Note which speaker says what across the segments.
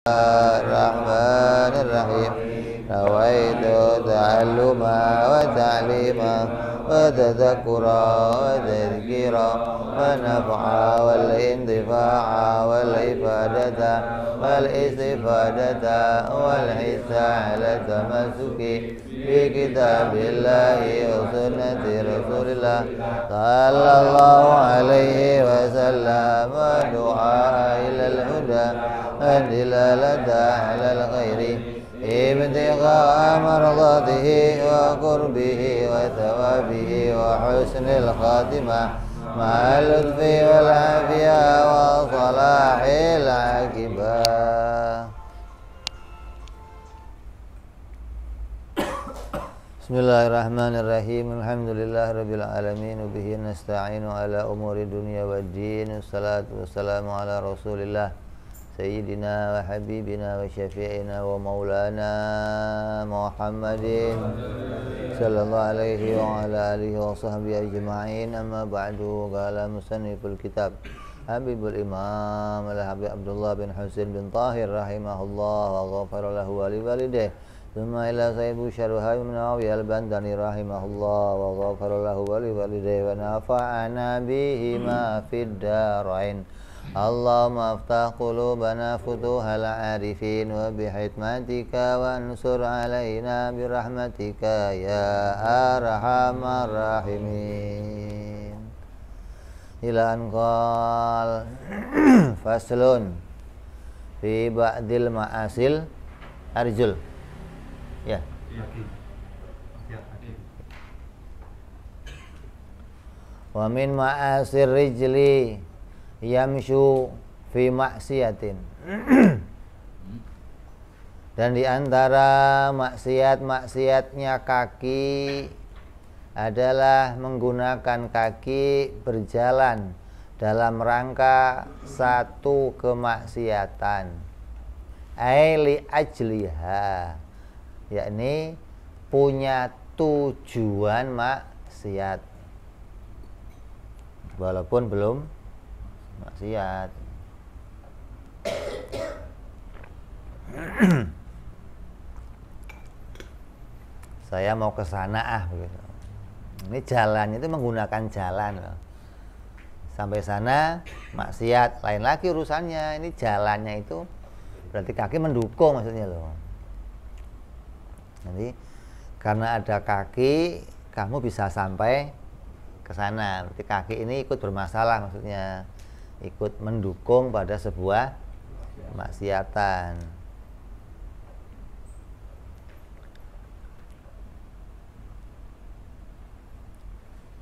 Speaker 1: Bismillahirrahmanirrahim. Nawaitu ta'alluma wa ta'lima wa tadhakkura wa tadhkira wa naf'a wal intifa'a wal ifadata wal istifadata wal hissa ala tamassuki fi kitabillahi wa sunnati rasulillah sallallahu alaihi wasallam wa du'a ilal huda الدلالة على الخير ابتغاء مرضاته وقربه وثوابه وحسن الخاتمة مع اللطف والعافية وصلاح العاقبة. Bismillahirrahmanirrahim. Alhamdulillahirabbil alamin wa bihi nasta'inu ala umuri dunya waddin. Wassalatu wassalamu ala Rasulillah Sayyidina wa Habibina wa Syafi'ina wa Maulana Muhammadin sallallahu alaihi wa ala alihi wa sahbihi ajma'in. Amma ba'du. Qala musanniful kitab Habibul Imam Al-Habib Abdullah bin Husain bin Tahir rahimahullah wa ghafara lahu wa liwalidayhi. Thumma ila sahibu syarhah min Nawawi al-Bandani rahimahullah wa ghafara lahu wa liwalidayhi wa nafa'ana bihima fid darain. Allahumma aftah qulubana futuhal arifin wa bihikmatika wa ansur alaina birahmatika ya arhamar rahimin. Ila anqal faslun fi ba'dil ma'asil arjul. Ya. Wa min ma'asir rijli yamshu fi maksiatin. Dan di antara maksiat-maksiatnya kaki adalah menggunakan kaki berjalan dalam rangka satu kemaksiatan. Aili ajliha, yakni punya tujuan maksiat walaupun belum maksiat. Saya mau ke sana begitu. Ini jalannya itu menggunakan jalan loh. Sampai sana maksiat, lain lagi urusannya. Ini jalannya itu berarti kaki mendukung maksudnya loh. Nanti karena ada kaki kamu bisa sampai ke sana. Berarti kaki ini ikut bermasalah maksudnya. Ikut mendukung pada sebuah kemaksiatan.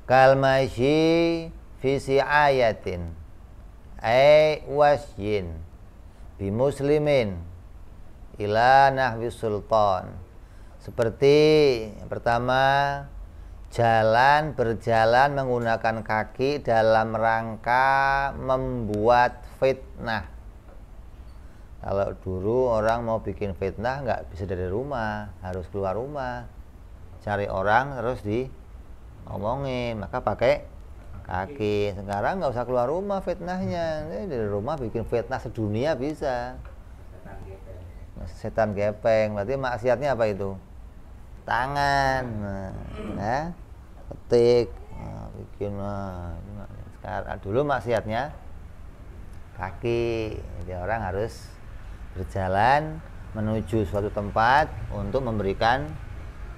Speaker 1: Kalmasyi fi si'ayatin ay wasyin bi muslimin ila nahwi sultan. Seperti yang pertama, berjalan menggunakan kaki dalam rangka membuat fitnah. Kalau dulu orang mau bikin fitnah nggak bisa dari rumah, harus keluar rumah, cari orang terus diomongin, maka pakai kaki. Sekarang nggak usah keluar rumah fitnahnya, dari rumah bikin fitnah sedunia bisa. Setan gepeng, berarti maksiatnya apa itu? Tangan, ketik, bikin. Sekarang dulu maksiatnya kaki. Jadi orang harus berjalan menuju suatu tempat untuk memberikan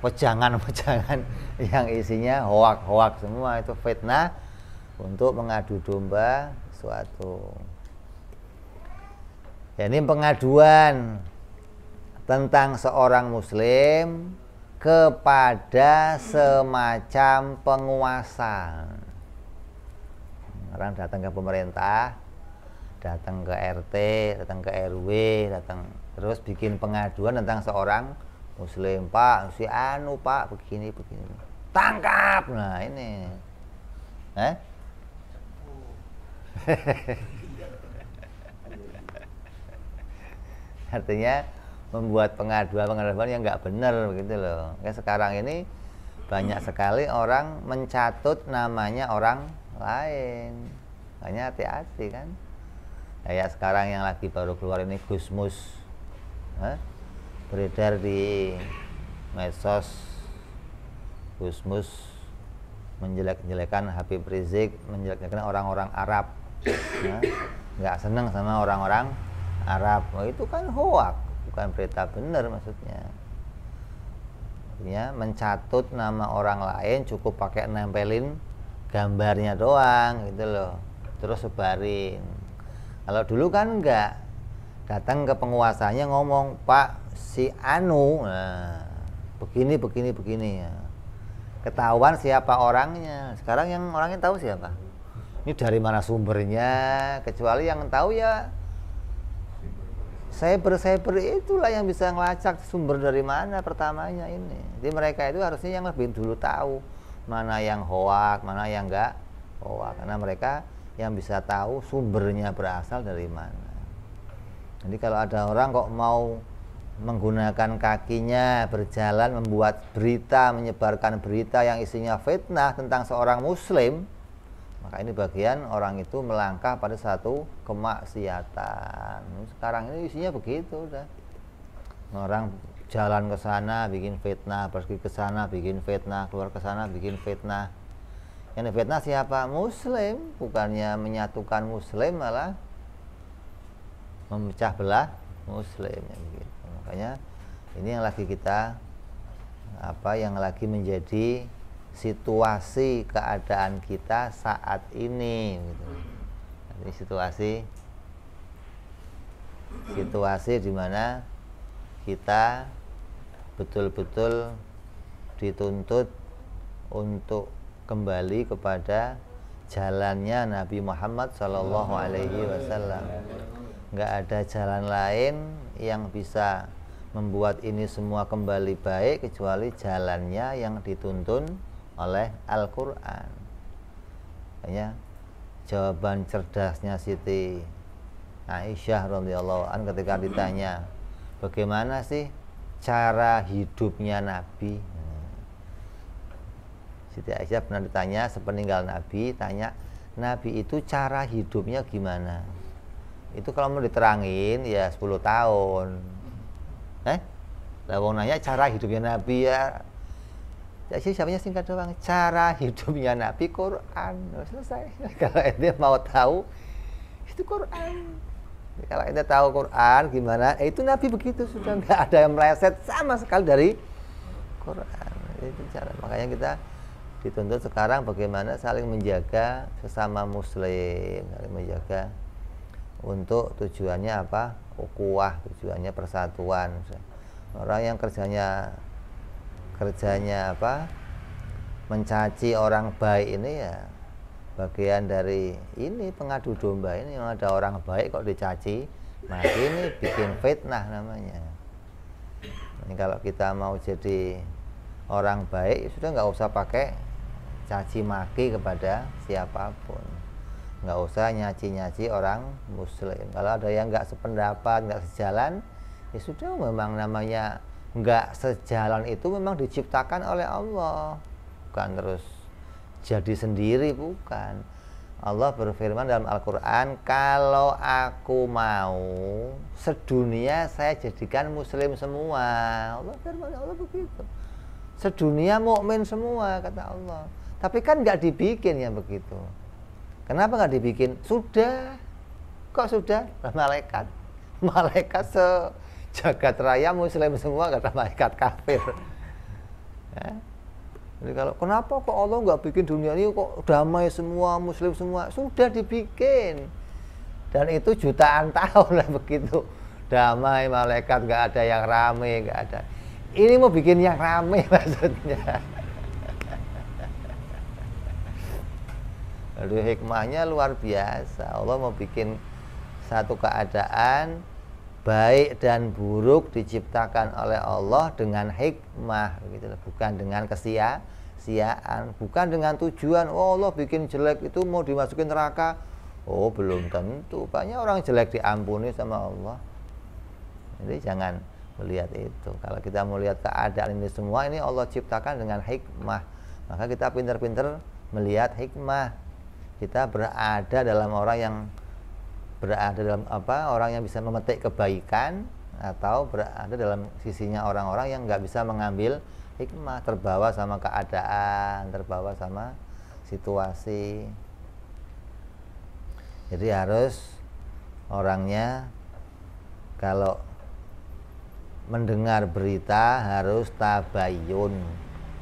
Speaker 1: wejangan-wejangan yang isinya hoak-hoak semua, itu fitnah untuk mengadu domba suatu. Ya, ini pengaduan tentang seorang muslim kepada semacam penguasa. Orang datang ke pemerintah, datang ke RT, datang ke RW, terus bikin pengaduan tentang seorang muslim. Pak, si anu pak begini, tangkap. Nah ini artinya membuat pengaduan yang nggak benar begitu loh. Ya, sekarang ini banyak sekali orang mencatut namanya orang lain. Makanya hati-hati kan. Kayak sekarang yang lagi baru keluar ini Gusmus beredar di medsos, Gusmus menjelek-jelekan Habib Rizik, menjelek-jelekan orang-orang Arab, nggak seneng sama orang-orang Arab. Oh, itu kan hoak, bukan berita benar maksudnya. Artinya mencatut nama orang lain cukup pakai nempelin gambarnya doang gitu loh, terus sebarin. Kalau dulu kan enggak, datang ke penguasanya ngomong, Pak si Anu, nah, begini ya. Ketahuan siapa orangnya. Sekarang yang orangnya tahu siapa, ini dari mana sumbernya, kecuali yang tahu ya cyber itulah yang bisa ngelacak sumber dari mana pertamanya ini. Jadi mereka itu harusnya yang lebih dulu tahu mana yang hoak, mana yang enggak hoak, karena mereka yang bisa tahu sumbernya berasal dari mana. Jadi kalau ada orang kok mau menggunakan kakinya berjalan membuat berita, menyebarkan berita yang isinya fitnah tentang seorang muslim, maka ini bagian orang itu melangkah pada satu kemaksiatan. Sekarang ini isinya begitu udah. Orang jalan ke sana bikin fitnah, pergi ke sana bikin fitnah, keluar ke sana bikin fitnah. Yang fitnah siapa? Muslim. Bukannya menyatukan muslim, malah memecah belah muslim gitu. Makanya ini yang lagi kita yang lagi menjadi situasi keadaan kita saat ini gitu. Ini situasi di mana kita betul-betul dituntut untuk kembali kepada jalannya Nabi Muhammad SAW. Nggak ada jalan lain yang bisa membuat ini semua kembali baik kecuali jalannya yang dituntun oleh Al-Quran. Makanya jawaban cerdasnya Siti Aisyah radhiyallahu anha ketika ditanya bagaimana sih cara hidupnya Nabi. Siti Aisyah pernah ditanya sepeninggal Nabi, tanya Nabi itu cara hidupnya gimana? Itu kalau mau diterangin ya 10 tahun. Lah wong nanya cara hidupnya Nabi ya sih siapanya singkat doang. Cara hidupnya Nabi Quran. Selesai. Kalau ente mau tahu itu Quran. Kalau ente tahu Quran gimana? Itu Nabi begitu sudah, nggak ada yang meleset sama sekali dari Quran. Itu cara. Makanya kita dituntut sekarang bagaimana saling menjaga sesama muslim, saling menjaga untuk tujuannya apa? Ukhuwah, tujuannya persatuan. Orang yang kerjanya apa? Mencaci orang baik ini ya bagian dari ini pengadu domba ini. Yang ada orang baik kok dicaci, maka ini bikin fitnah namanya. Ini kalau kita mau jadi orang baik sudah nggak usah pakai caci maki kepada siapapun. Nggak usah nyaci-nyaci orang muslim. Kalau ada yang nggak sependapat, nggak sejalan, ya sudah, memang namanya nggak sejalan itu memang diciptakan oleh Allah, bukan terus jadi sendiri, bukan. Allah berfirman dalam Al-Quran, kalau aku mau sedunia saya jadikan muslim semua. Allah firman, Allah begitu. Sedunia mukmin semua kata Allah. Tapi kan nggak dibikin yang begitu. Kenapa nggak dibikin? Sudah. Kok sudah? Malaikat sejagat raya muslim semua, kata malaikat kafir. Ya. Jadi kalau kenapa kok Allah nggak bikin dunia ini kok damai semua, muslim semua? Sudah dibikin. Dan itu jutaan tahun lah begitu. Damai, malaikat, nggak ada yang rame, nggak ada. Ini mau bikin yang rame maksudnya. Lalu hikmahnya luar biasa. Allah mau bikin satu keadaan baik dan buruk diciptakan oleh Allah dengan hikmah, gitu, bukan dengan kesia-siaan, bukan dengan tujuan Allah bikin jelek itu mau dimasukin neraka. Oh, belum tentu. Banyak orang jelek diampuni sama Allah. Jadi jangan melihat itu. Kalau kita mau lihat keadaan ini semua, ini Allah ciptakan dengan hikmah. Maka kita pintar-pintar melihat hikmah. Kita berada dalam orang yang bisa memetik kebaikan, atau berada dalam sisinya orang-orang yang nggak bisa mengambil hikmah, terbawa sama keadaan, terbawa sama situasi. Jadi harus orangnya kalau mendengar berita harus tabayun,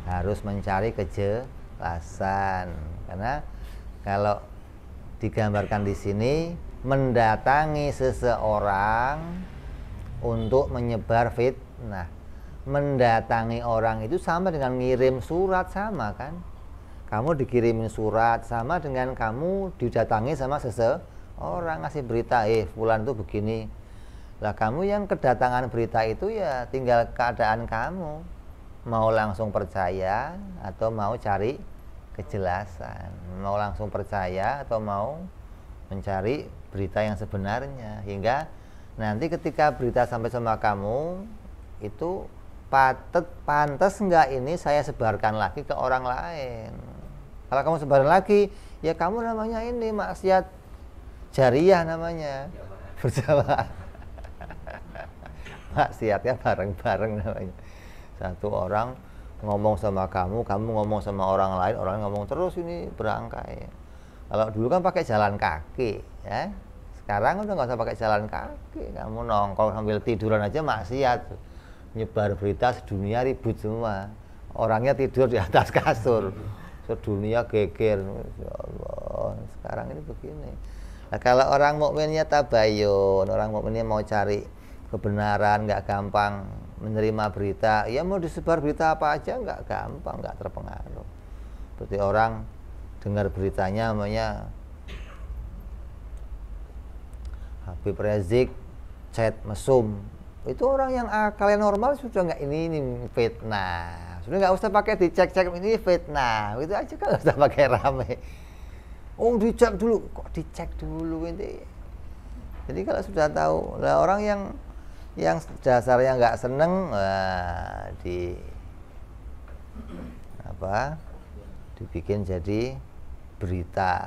Speaker 1: harus mencari kejelasan. Karena kalau digambarkan di sini, mendatangi seseorang untuk menyebar fitnah. Mendatangi orang itu sama dengan ngirim surat, sama kan? Kamu dikirimin surat sama dengan kamu didatangi sama seseorang, ngasih berita, fulan tuh begini. Lah kamu yang kedatangan berita itu ya tinggal keadaan kamu, mau langsung percaya atau mau cari kejelasan, mau langsung percaya atau mau mencari berita yang sebenarnya. Hingga nanti ketika berita sampai sama kamu itu pantas enggak ini saya sebarkan lagi ke orang lain. Kalau kamu sebarkan lagi, ya kamu namanya ini maksiat jariyah namanya, berjamaah. Maksiatnya bareng-bareng namanya. Satu orang ngomong sama kamu, kamu ngomong sama orang lain, orang ngomong terus, ini berangkai. Kalau dulu kan pakai jalan kaki, ya. Sekarang udah nggak usah pakai jalan kaki, kamu nongkrong sambil tiduran aja maksiat. Nyebar berita sedunia ribut semua, orangnya tidur di atas kasur, sedunia geger. Ya Allah, sekarang ini begini. Nah, kalau orang mukminnya tabayun, orang mukminnya mau cari kebenaran, nggak gampang menerima berita, ya mau disebar berita apa aja nggak gampang, nggak terpengaruh. Seperti orang dengar beritanya namanya Habib Rizik chat mesum, itu orang yang akalnya normal sudah nggak ini fitnah, sudah nggak usah pakai dicek-cek ini fitnah, itu aja kan nggak usah pakai rame. Oh dicek dulu, kok dicek dulu ini. Jadi kalau sudah tahu, lah orang yang dasarnya nggak seneng, dibikin jadi berita,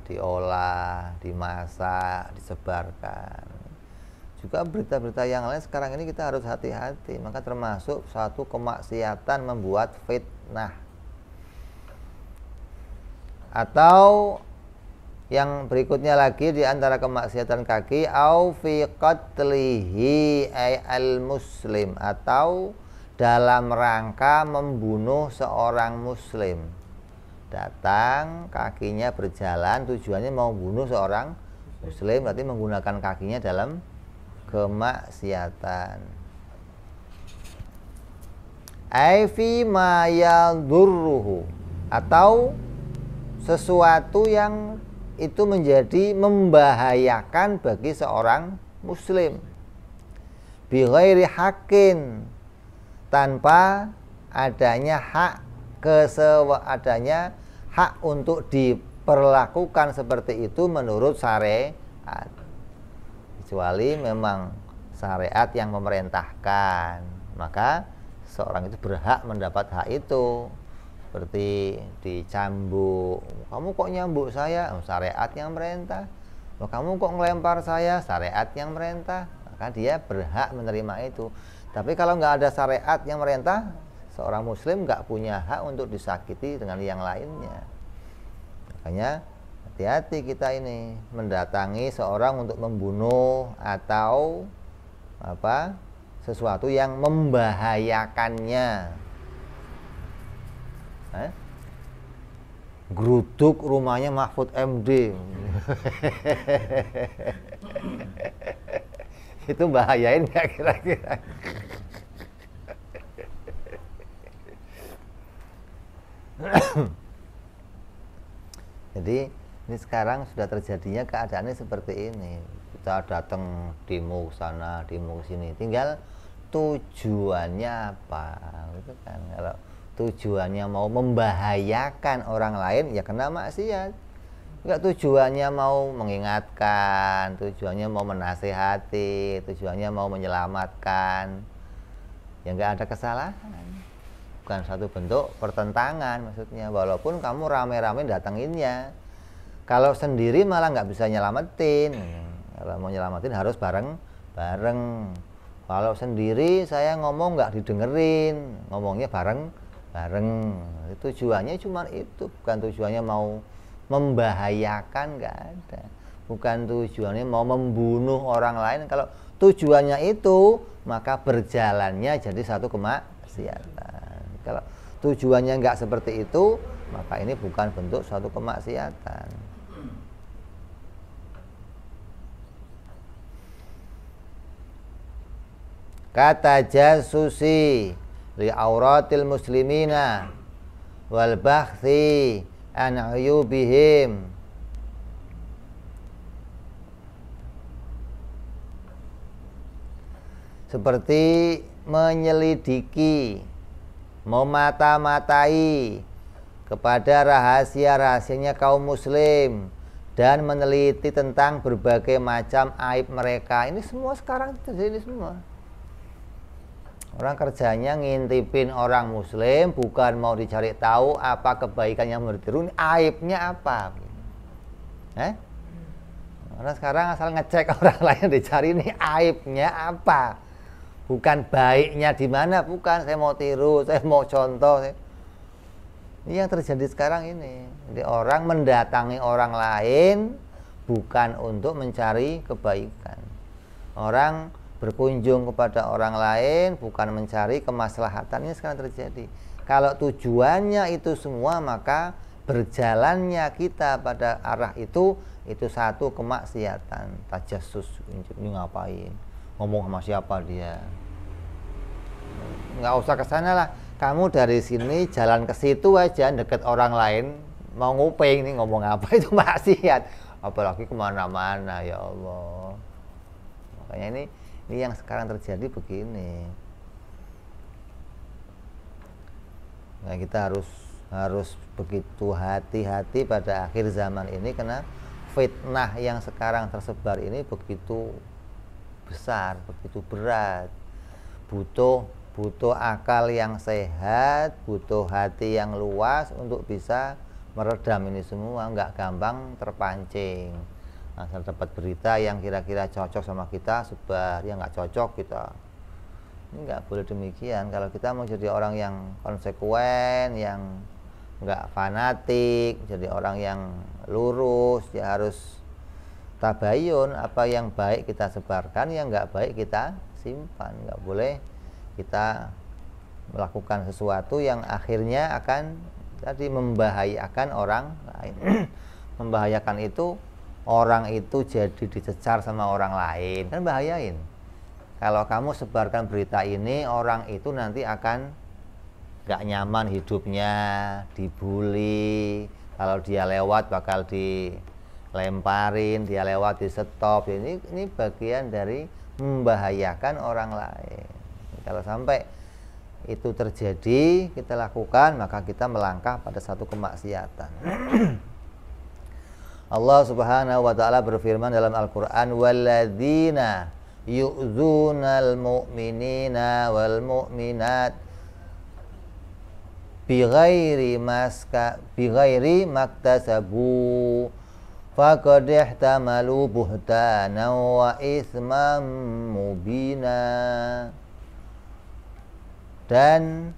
Speaker 1: diolah, dimasak, disebarkan. Juga berita-berita yang lain sekarang ini kita harus hati-hati, maka termasuk suatu kemaksiatan membuat fitnah. Atau yang berikutnya lagi di antara kemaksiatan kaki, au fi qatlihi al muslim, atau dalam rangka membunuh seorang muslim. Datang kakinya berjalan, tujuannya mau bunuh seorang muslim, berarti menggunakan kakinya dalam kemaksiatan. Ai fi ma yadurruhu, atau sesuatu yang itu menjadi membahayakan bagi seorang muslim, bi ghairi haqqin, tanpa adanya hak, adanya hak untuk diperlakukan seperti itu menurut syariat, kecuali memang syariat yang memerintahkan, maka seorang itu berhak mendapat hak itu. Seperti dicambuk, kamu kok nyambuk saya? Syariat yang merintah. Kamu kok ngelempar saya? Syariat yang merintah. Maka dia berhak menerima itu. Tapi kalau nggak ada syariat yang merintah, seorang muslim nggak punya hak untuk disakiti dengan yang lainnya. Makanya hati-hati kita ini mendatangi seorang untuk membunuh atau sesuatu yang membahayakannya. Geruduk rumahnya Mahfud MD. Itu bahayain nggak kira-kira? Jadi ini sekarang sudah terjadinya keadaannya seperti ini. Kita datang demo sana, demo sini, tinggal tujuannya apa, gitu kan? Kalau tujuannya mau membahayakan orang lain, ya kena maksiat. Enggak, tujuannya mau mengingatkan, tujuannya mau menasihati, tujuannya mau menyelamatkan, ya enggak ada kesalahan. Bukan satu bentuk pertentangan maksudnya, walaupun kamu rame-rame datanginnya. Kalau sendiri malah nggak bisa nyelamatin. Kalau mau nyelamatin harus bareng-bareng. Kalau sendiri saya ngomong nggak didengerin, ngomongnya bareng. Tujuannya cuma itu, bukan tujuannya mau membahayakan, nggak ada. Bukan tujuannya mau membunuh orang lain. Kalau tujuannya itu, maka berjalannya jadi satu kemaksiatan. Kalau tujuannya nggak seperti itu, maka ini bukan bentuk suatu kemaksiatan. Kata jasusi li auratil muslimina wal bakhthi an uyubihim, seperti menyelidiki, memata-matai kepada rahasia-rahasianya kaum muslim dan meneliti tentang berbagai macam aib mereka. Ini semua sekarang terjadi semua. Orang kerjanya ngintipin orang muslim, bukan mau dicari tahu apa kebaikan yang mau ditiru, aibnya apa. Orang sekarang asal ngecek orang lain, dicari ini aibnya apa, bukan baiknya di mana, bukan. Saya mau tiru, saya mau contoh. Ini yang terjadi sekarang ini. Jadi orang mendatangi orang lain bukan untuk mencari kebaikan. Orang berkunjung kepada orang lain bukan mencari kemaslahatan. Ini sekarang terjadi. Kalau tujuannya itu semua, maka berjalannya kita pada arah itu satu kemaksiatan. Tajassus, ini ngapain, ngomong sama siapa dia, nggak usah ke sana lah. Kamu dari sini jalan ke situ aja, deket orang lain, mau nguping nih ngomong apa, itu maksiat. Apalagi kemana-mana, ya Allah. Makanya ini yang sekarang terjadi begini. Nah, kita harus begitu hati-hati pada akhir zaman ini, karena fitnah yang sekarang tersebar ini begitu besar, begitu berat. Butuh akal yang sehat, butuh hati yang luas untuk bisa meredam ini semua. Nggak gampang terpancing. Asal dapat berita yang kira-kira cocok sama kita, sebar. Yang nggak cocok kita. Ini nggak boleh demikian. Kalau kita mau jadi orang yang konsekuen, yang nggak fanatik, jadi orang yang lurus, ya harus tabayun. Apa yang baik kita sebarkan, yang nggak baik kita simpan. Nggak boleh kita melakukan sesuatu yang akhirnya akan tadi membahayakan orang lain. Membahayakan itu, orang itu jadi dicecar sama orang lain, kan bahayain. Kalau kamu sebarkan berita ini, orang itu nanti akan gak nyaman hidupnya, dibully. Kalau dia lewat bakal dilemparin, dia lewat di stop. Ini bagian dari membahayakan orang lain. Kalau sampai itu terjadi, kita lakukan, maka kita melangkah pada satu kemaksiatan. Allah Subhanahu wa taala berfirman dalam Al-Qur'an, walladzina yu'dzunal mu'minina wal mu'minat bighairi maktasabu faqad ihtamalu buhtanan wa itsman mubina. Dan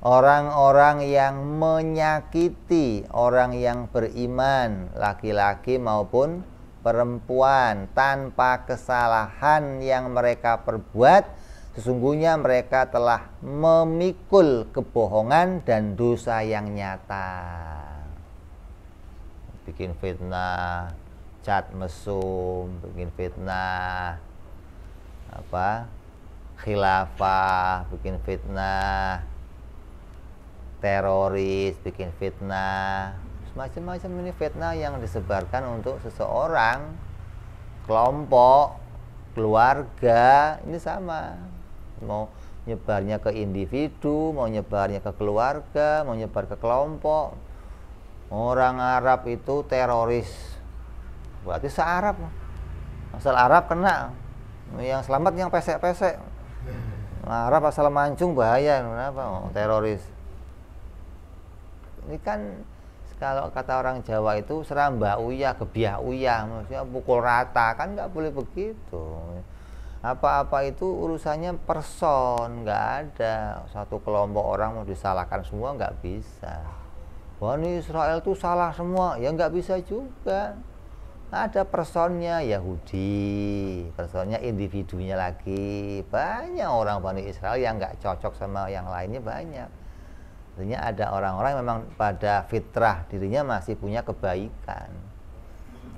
Speaker 1: orang-orang yang menyakiti orang yang beriman, laki-laki maupun perempuan, tanpa kesalahan yang mereka perbuat, sesungguhnya mereka telah memikul kebohongan dan dosa yang nyata. Bikin fitnah, cat mesum, bikin fitnah khilafah, bikin fitnah teroris, bikin fitnah, macam-macam. Ini fitnah yang disebarkan untuk seseorang, kelompok, keluarga. Ini sama, mau nyebarnya ke individu, mau nyebarnya ke keluarga, mau nyebar ke kelompok. Orang Arab itu teroris, berarti se-Arab, asal Arab kena, yang selamat yang pesek-pesek. Arab asal mancung bahaya, kenapa? Teroris. Ini kan kalau kata orang Jawa itu seramba uyah, gebiah uyah, maksudnya pukul rata, kan nggak boleh begitu. Apa-apa itu urusannya person, nggak ada satu kelompok orang mau disalahkan semua, nggak bisa. Bani Israel tuh salah semua, ya nggak bisa juga. Ada personnya Yahudi, personnya individunya lagi. Banyak orang Bani Israel yang nggak cocok sama yang lainnya, banyak. Artinya ada orang-orang yang memang pada fitrah dirinya masih punya kebaikan.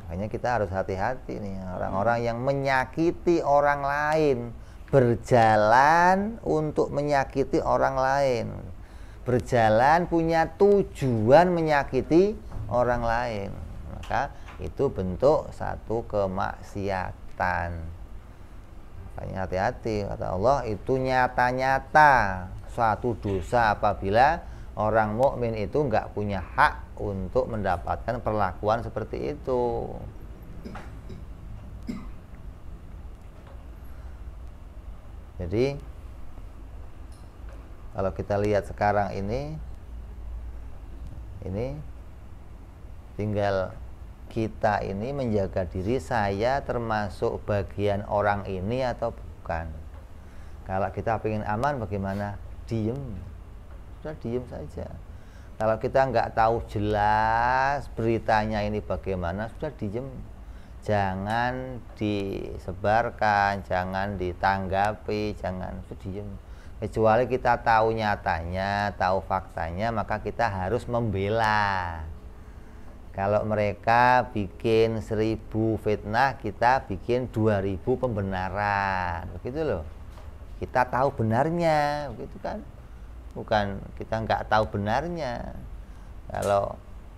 Speaker 1: Makanya kita harus hati-hati nih, orang-orang yang menyakiti orang lain, berjalan untuk menyakiti orang lain, berjalan punya tujuan menyakiti orang lain, maka itu bentuk satu kemaksiatan. Makanya hati-hati, kata Allah, itu nyata-nyata suatu dosa apabila orang mukmin itu nggak punya hak untuk mendapatkan perlakuan seperti itu. Jadi kalau kita lihat sekarang ini tinggal kita ini menjaga diri, saya termasuk bagian orang ini atau bukan. Kalau kita ingin aman bagaimana? Diem, sudah diem saja. Kalau kita nggak tahu jelas beritanya ini bagaimana, sudah diem. Jangan disebarkan, jangan ditanggapi, jangan, sudah diem. Kecuali kita tahu nyatanya, tahu faktanya, maka kita harus membela. Kalau mereka bikin 1000 fitnah, kita bikin 2000 pembenaran, begitu loh. Kita tahu benarnya, begitu kan? Bukan kita nggak tahu benarnya.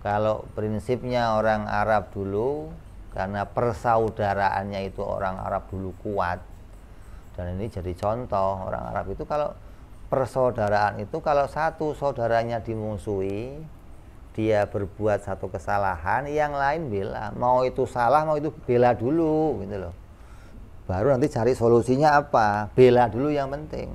Speaker 1: Kalau prinsipnya orang Arab dulu, karena persaudaraannya itu orang Arab dulu kuat, dan ini jadi contoh orang Arab itu kalau persaudaraan itu, kalau satu saudaranya dimusuhi, dia berbuat satu kesalahan, yang lain bela, mau itu salah mau itu bela dulu, gitu loh. Baru nanti cari solusinya apa, bela dulu yang penting.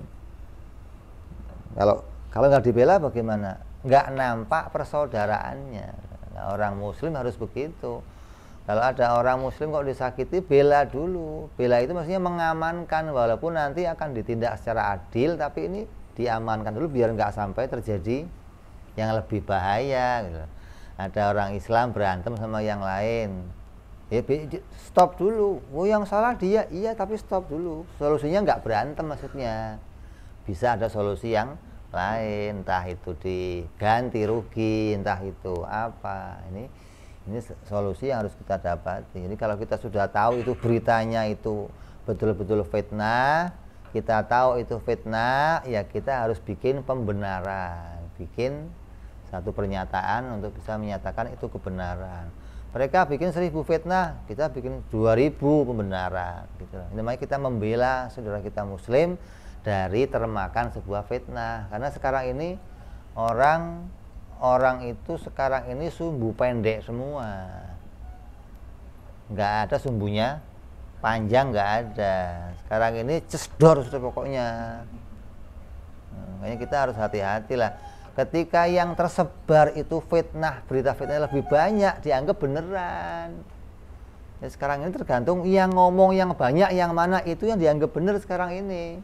Speaker 1: Kalau nggak dibela bagaimana? Nggak nampak persaudaraannya. Nah, orang Muslim harus begitu. Kalau ada orang Muslim kok disakiti, bela dulu. Bela itu maksudnya mengamankan, walaupun nanti akan ditindak secara adil, tapi ini diamankan dulu biar nggak sampai terjadi yang lebih bahaya. Gitu. Ada orang Islam berantem sama yang lain, ya stop dulu. Oh yang salah dia, iya tapi stop dulu. Solusinya nggak berantem maksudnya. Bisa ada solusi yang lain, entah itu diganti rugi, entah itu apa. Ini solusi yang harus kita dapati. Jadi kalau kita sudah tahu itu beritanya itu betul-betul fitnah, kita tahu itu fitnah, ya kita harus bikin pembenaran, bikin satu pernyataan untuk bisa menyatakan itu kebenaran. Mereka bikin 1000 fitnah, kita bikin 2000 pembenaran, gitu. Namanya kita membela saudara kita Muslim dari termakan sebuah fitnah. Karena sekarang ini orang itu sekarang ini sumbu pendek semua, nggak ada sumbunya panjang, nggak ada. Sekarang ini cesdor sudah pokoknya. Makanya kita harus hati-hati lah. Ketika yang tersebar itu fitnah, berita fitnah lebih banyak, dianggap beneran. Ya, sekarang ini tergantung yang ngomong yang banyak, yang mana itu yang dianggap bener sekarang ini.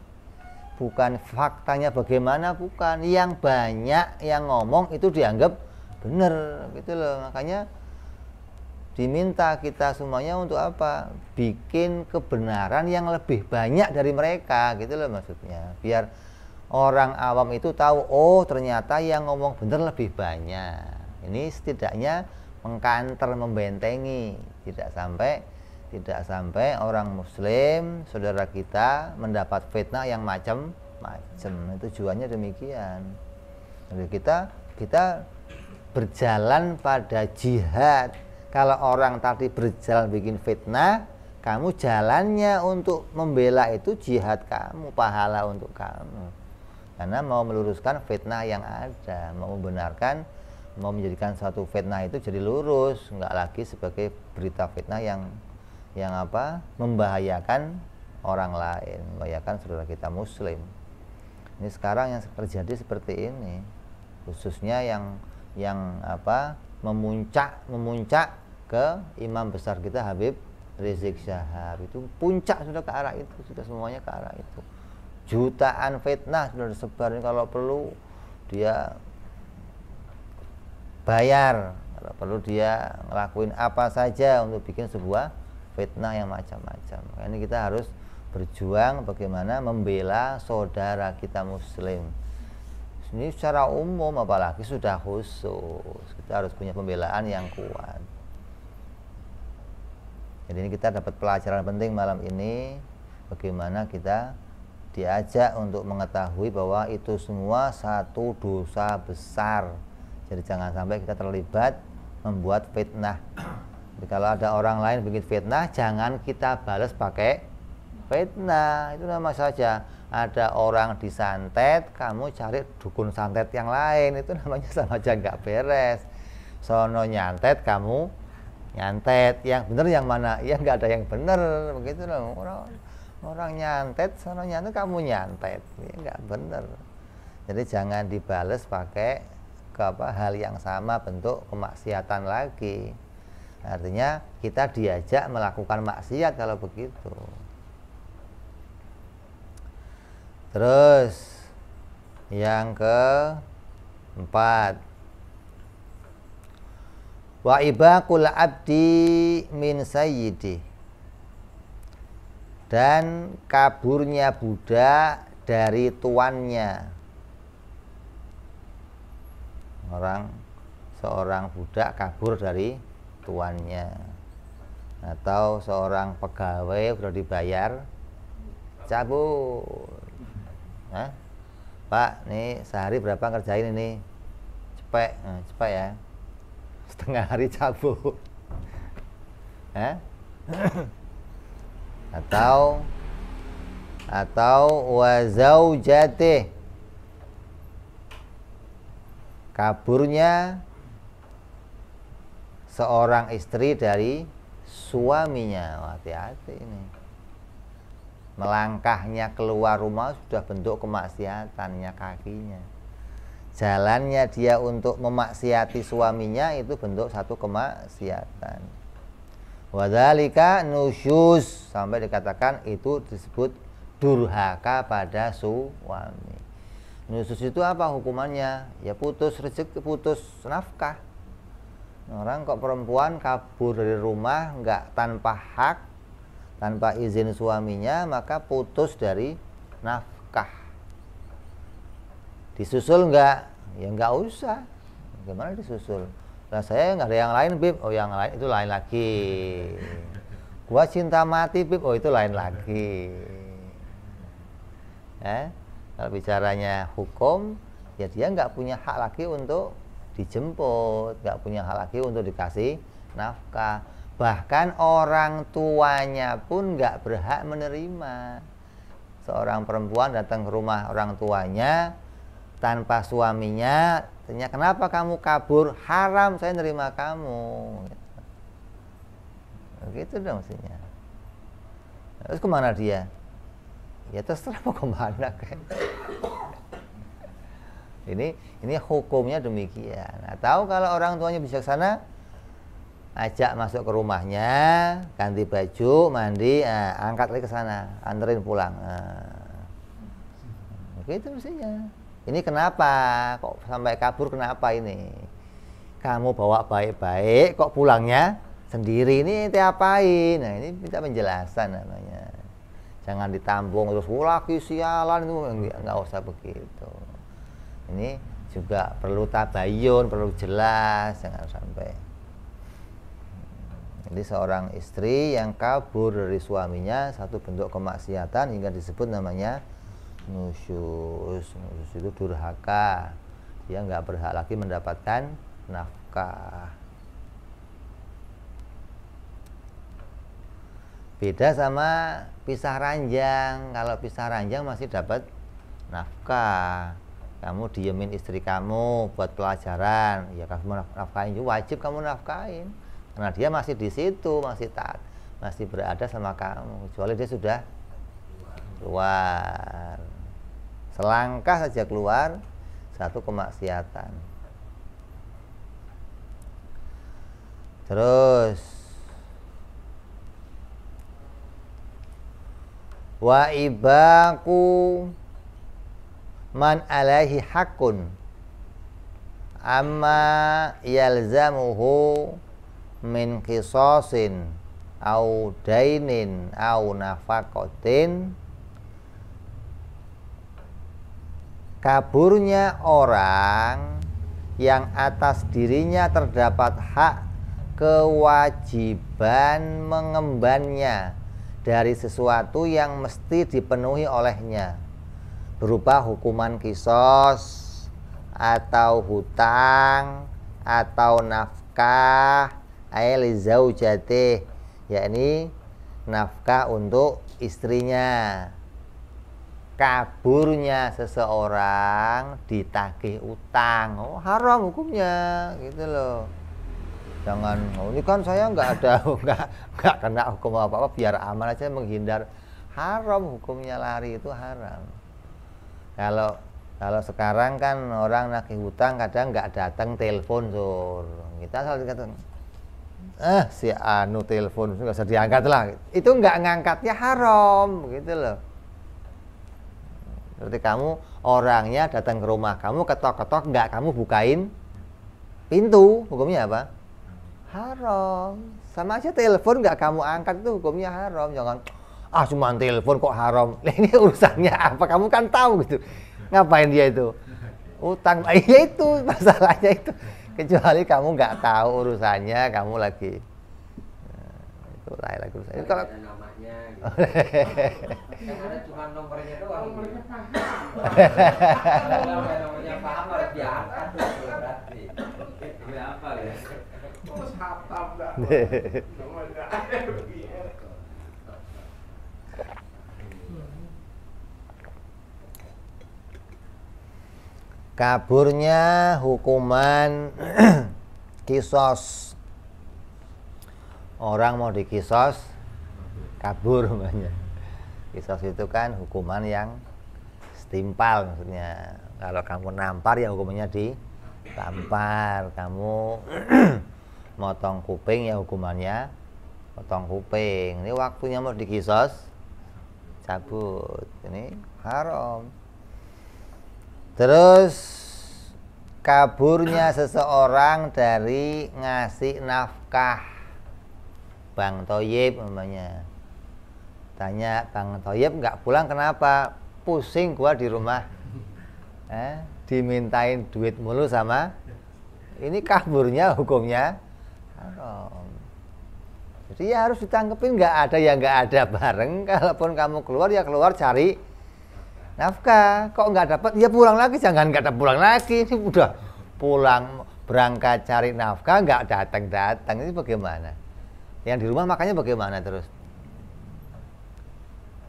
Speaker 1: Bukan faktanya bagaimana, bukan. Yang banyak yang ngomong itu dianggap bener, gitu loh. Makanya diminta kita semuanya untuk apa? Bikin kebenaran yang lebih banyak dari mereka, gitu loh maksudnya. Biar orang awam itu tahu, oh ternyata yang ngomong bener lebih banyak. Ini setidaknya mengkanter, membentengi, tidak sampai orang Muslim saudara kita mendapat fitnah yang macam-macam. Itu tujuannya demikian. Jadi kita berjalan pada jihad. Kalau orang tadi berjalan bikin fitnah, kamu jalannya untuk membela itu jihad kamu, pahala untuk kamu. Karena mau meluruskan fitnah yang ada, mau membenarkan, mau menjadikan satu fitnah itu jadi lurus, nggak lagi sebagai berita fitnah yang membahayakan orang lain, membahayakan saudara kita Muslim. Ini sekarang yang terjadi seperti ini, khususnya yang memuncak ke imam besar kita Habib Rizik Syihab itu puncak sudah ke arah itu, sudah semuanya ke arah itu. Jutaan fitnah sudah disebar, kalau perlu dia bayar, kalau perlu dia ngelakuin apa saja untuk bikin sebuah fitnah yang macam-macam. Ini kita harus berjuang bagaimana membela saudara kita muslim. Ini secara umum, apalagi sudah khusus, kita harus punya pembelaan yang kuat. Jadi ini kita dapat pelajaran penting malam ini, bagaimana kita diajak untuk mengetahui bahwa itu semua satu dosa besar. Jadi jangan sampai kita terlibat membuat fitnah. Jadi kalau ada orang lain bikin fitnah, jangan kita balas pakai fitnah. Itu nama saja. Ada orang disantet, kamu cari dukun santet yang lain, itu namanya sama aja nggak beres. Sono nyantet, kamu nyantet, yang bener yang mana? Ya nggak ada yang bener, begitu loh. Orang nyantet, sono nyantet, kamu nyantet, ya nggak bener. Jadi jangan dibales pakai hal yang sama, bentuk kemaksiatan lagi. Artinya kita diajak melakukan maksiat kalau begitu. Terus yang keempat, wa ibaqul abdi min sayyidi, dan kaburnya budak dari tuannya. Seorang budak kabur dari tuannya, atau seorang pegawai sudah dibayar cabut. Pak, nih sehari berapa ngerjain ini? Cepet ya, setengah hari cabut. Atau wa zaujatih, kaburnya seorang istri dari suaminya. Hati-hati ini, melangkahnya keluar rumah sudah bentuk kemaksiatannya, kakinya, jalannya dia untuk memaksiati suaminya itu bentuk satu kemaksiatan. Wadzalika nusyuz, sampai dikatakan itu disebut durhaka pada suami. Nusyuz itu apa hukumannya? Ya putus rezeki, putus nafkah. Orang kok perempuan kabur dari rumah nggak tanpa hak, tanpa izin suaminya, maka putus dari nafkah. Disusul enggak? Ya enggak usah. Gimana disusul? Lah saya nggak ada yang lain, Bib. Oh yang lain itu lain lagi. Gua cinta mati, Bib. Oh itu lain lagi. Kalau bicaranya hukum, ya dia nggak punya hak lagi untuk dijemput, nggak punya hak lagi untuk dikasih nafkah. Bahkan orang tuanya pun nggak berhak menerima. Seorang perempuan datang ke rumah orang tuanya tanpa suaminya, tanya, kenapa kamu kabur? Haram saya nerima kamu. Begitu dong mestinya. Terus kemana dia? Ya terserah mau kemana kan. Ini hukumnya demikian. Atau kalau orang tuanya bijaksana, ajak masuk ke rumahnya, ganti baju, mandi, angkat lagi ke sana, anterin pulang. Begitu mestinya. Ini kenapa kok sampai kabur, kenapa ini? Kamu bawa baik-baik kok pulangnya sendiri, ini diapain? Nah ini minta penjelasan namanya. Jangan ditambung terus laki sialan, itu enggak usah begitu. Ini juga perlu tabayun, perlu jelas, jangan sampai. Jadi seorang istri yang kabur dari suaminya satu bentuk kemaksiatan hingga disebut namanya nusyuz. Nusyuz itu durhaka, dia nggak berhak lagi mendapatkan nafkah. Beda sama pisah ranjang. Kalau pisah ranjang masih dapat nafkah. Kamu diemin istri kamu buat pelajaran, ya kamu nafkahin juga, wajib kamu nafkahin, karena dia masih di situ, masih taat, masih berada sama kamu, kecuali dia sudah keluar. Selangkah saja keluar, satu kemaksiatan. Terus Wa ibaku man alaihi hakun amma yalzamuhu min qisasin au dainin au nafaqatin. Kaburnya orang yang atas dirinya terdapat hak kewajiban mengembannya dari sesuatu yang mesti dipenuhi olehnya, berupa hukuman qisas atau hutang atau nafkah li zaujatih, yakni nafkah untuk istrinya. Kaburnya seseorang ditagih utang, oh haram hukumnya, gitu loh. Jangan, oh ini kan saya nggak ada, nggak kena hukum apa-apa, biar aman aja, menghindar. Haram hukumnya, lari itu haram. Kalau sekarang kan orang nagih hutang kadang nggak datang, telepon sur. Kita selalu dikatakan, si anu telepon nggak usah diangkat lah. Itu nggak ngangkatnya haram, gitu loh. Berarti kamu orangnya datang ke rumah kamu, ketok-ketok, nggak kamu bukain pintu, hukumnya apa? Haram. Sama aja telepon nggak kamu angkat, itu hukumnya haram. Jangan cuma telepon kok haram. Ini urusannya apa? Kamu kan tahu gitu. Ngapain dia itu? Utang. Ya itu masalahnya itu. Kecuali kamu nggak tahu urusannya, kamu lagi itu lain lagi urusannya. Kalau namanya gitu. Kan ada cuma nomornya doang. Kalau nomornya paham harus diangkat berarti. Ini apa ya? Kaburnya hukuman kisos. Orang mau dikisos, kabur namanya. Kisos itu kan hukuman yang setimpal, maksudnya. Kalau kamu nampar ya hukumannya ditampar. Kamu motong kuping ya hukumannya potong kuping. Ini waktunya mau dikisos, cabut. Ini haram. Terus kaburnya seseorang dari ngasih nafkah. Bang Toyib namanya. Tanya Bang Toyib nggak pulang kenapa? Pusing gua di rumah. Dimintain duit mulu sama. Ini kaburnya hukumnya haram. Jadi ya harus ditangkepin, nggak ada ya nggak ada bareng. Kalaupun kamu keluar ya keluar cari nafkah. Kok nggak dapat ya pulang lagi, jangan nggak ada pulang lagi. Ini udah pulang berangkat cari nafkah nggak datang, ini bagaimana? Yang di rumah makanya bagaimana terus?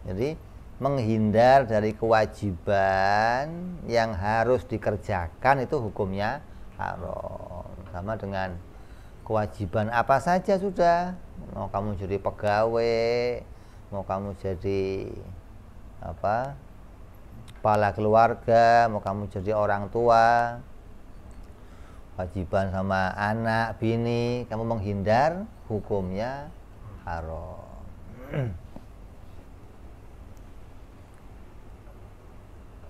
Speaker 1: Jadi menghindar dari kewajiban yang harus dikerjakan itu hukumnya haram. Sama dengan kewajiban apa saja sudah. Mau kamu jadi pegawai, mau kamu jadi kepala keluarga, mau kamu jadi orang tua, kewajiban sama anak, bini, kamu menghindar, hukumnya haram.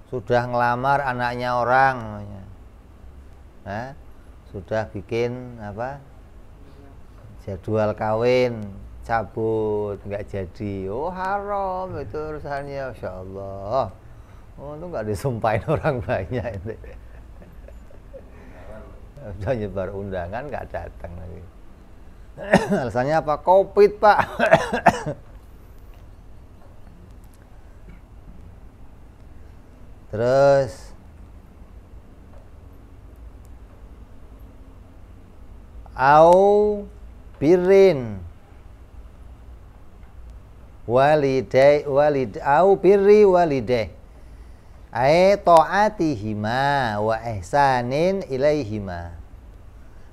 Speaker 1: Sudah ngelamar anaknya orang, sudah bikin jadwal kawin, cabut nggak jadi, oh haram itu urusannya, Masya Allah. Oh itu nggak disumpahin orang banyak itu. Sudah nyebar undangan nggak datang lagi. Alasannya apa? Covid Pak. Terus au birrin au birri walidai ai ta'atihima wa ihsanin ilaihima,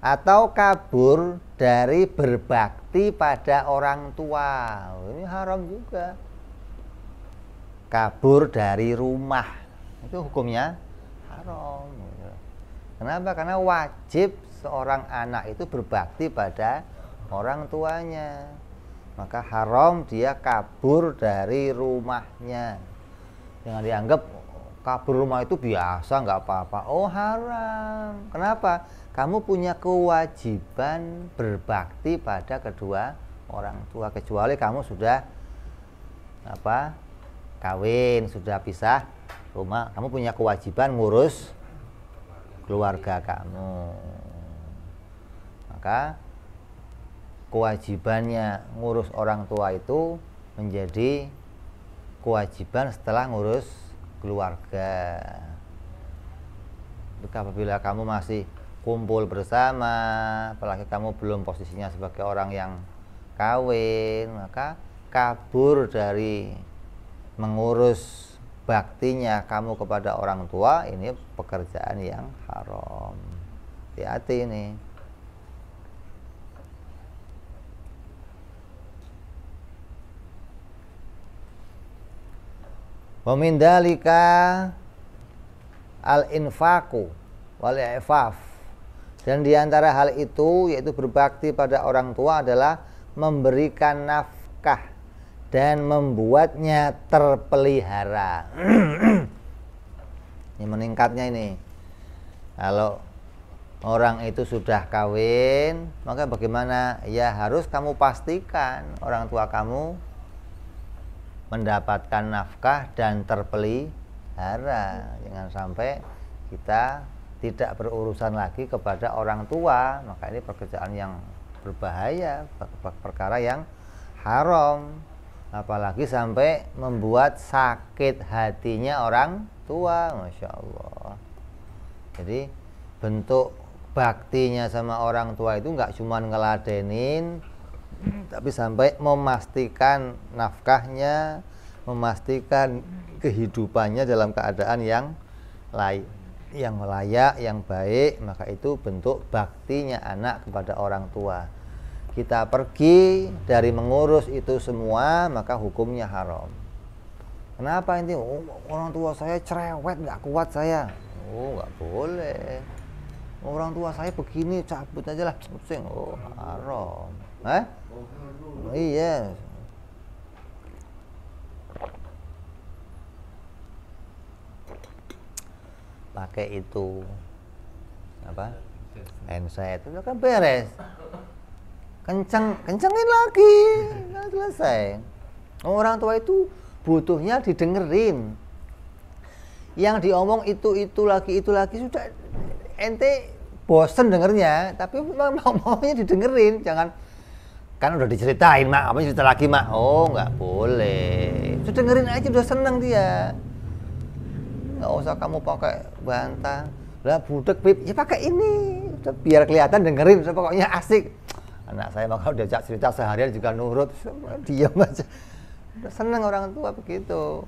Speaker 1: atau kabur dari berbakti pada orang tua. Ini haram juga. Kabur dari rumah itu hukumnya haram. Kenapa? Karena wajib seorang anak itu berbakti pada orang tuanya. maka haram dia kabur dari rumahnya. Jangan dianggap kabur rumah itu biasa, nggak apa-apa. Oh, haram. Kenapa? Kamu punya kewajiban berbakti pada kedua orang tua, kecuali kamu sudah kawin, sudah pisah rumah, kamu punya kewajiban ngurus keluarga kamu. Maka kewajibannya ngurus orang tua itu menjadi kewajiban setelah ngurus keluarga. Apabila kamu masih kumpul bersama, apalagi kamu belum posisinya sebagai orang yang kawin, maka kabur dari mengurus baktinya kamu kepada orang tua, ini pekerjaan yang haram. Hati-hati ini. Wa min dalika al-infaqu wal i'faf. Dan diantara hal itu, yaitu berbakti pada orang tua, adalah memberikan nafkah dan membuatnya terpelihara. Ini meningkatnya ini. Kalau orang itu sudah kawin, maka bagaimana? Ya harus kamu pastikan orang tua kamu mendapatkan nafkah dan terpelihara. Jangan sampai kita tidak berurusan lagi kepada orang tua, maka ini pekerjaan yang berbahaya, perkara yang haram. Apalagi sampai membuat sakit hatinya orang tua, Masya Allah. Jadi bentuk baktinya sama orang tua itu nggak cuma ngeladenin, tapi sampai memastikan nafkahnya, memastikan kehidupannya dalam keadaan yang layak, yang baik. Maka itu bentuk baktinya anak kepada orang tua. Kita pergi dari mengurus itu semua, maka hukumnya haram. Kenapa ini? Oh, orang tua saya cerewet, nggak kuat saya. Oh, nggak boleh. Orang tua saya begini, cabut aja lah, pusing. Oh, haram. Iya. Pakai itu handset itu kan beres. Kencengin lagi, nggak selesai. Orang tua itu butuhnya didengerin. Yang diomong itu lagi sudah ente bosen dengernya, tapi maunya didengerin. Jangan, kan udah diceritain, mak, apa cerita lagi, mak? Oh, nggak boleh. Sudah dengerin aja, udah seneng dia. Nggak usah kamu pakai bantah. Lah budek, Bib, ya pakai ini. Udah, biar kelihatan dengerin, udah, pokoknya asik. Anak saya maka udah cerita seharian juga nurut, diam aja. Udah seneng orang tua begitu.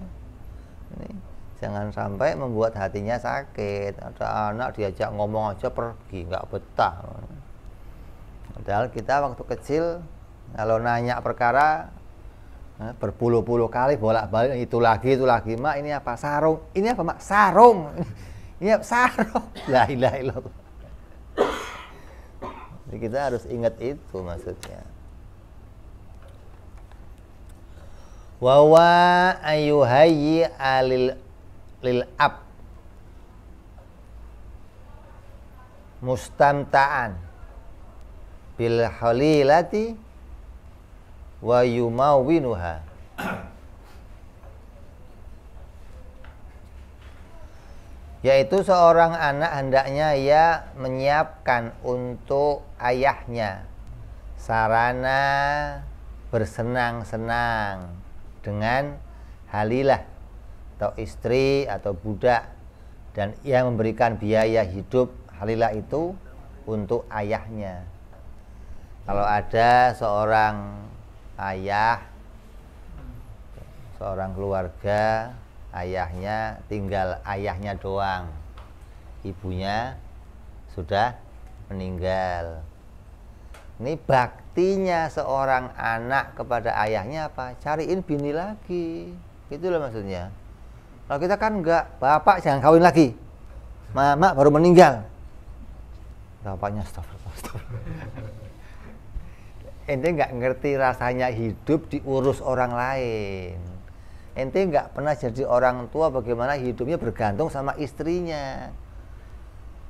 Speaker 1: Ini jangan sampai membuat hatinya sakit. Ada anak diajak ngomong aja pergi, nggak betah. Padahal kita waktu kecil kalau nanya perkara berpuluh-puluh kali bolak-balik, itu lagi, mak ini apa? Sarung. Ini apa, mak? Sarung. Ini apa? Sarung. La ilaha illallah. Jadi kita harus ingat itu maksudnya. Wa ayuhayyi lil ab mustamta'an bil halilati wa yumawwinuha. Yaitu seorang anak hendaknya ia menyiapkan untuk ayahnya sarana bersenang-senang dengan halilah atau istri atau budak, dan ia memberikan biaya hidup halilah itu untuk ayahnya. Kalau ada seorang ayah, seorang keluarga, ayahnya tinggal ayahnya doang, ibunya sudah meninggal. Ini baktinya seorang anak kepada ayahnya apa? Cariin bini lagi, itulah maksudnya. Kalau kita kan enggak, bapak jangan kawin lagi, mama baru meninggal, bapaknya astagfirullah. ente nggak ngerti rasanya hidup diurus orang lain. Ente nggak pernah jadi orang tua bagaimana hidupnya bergantung sama istrinya.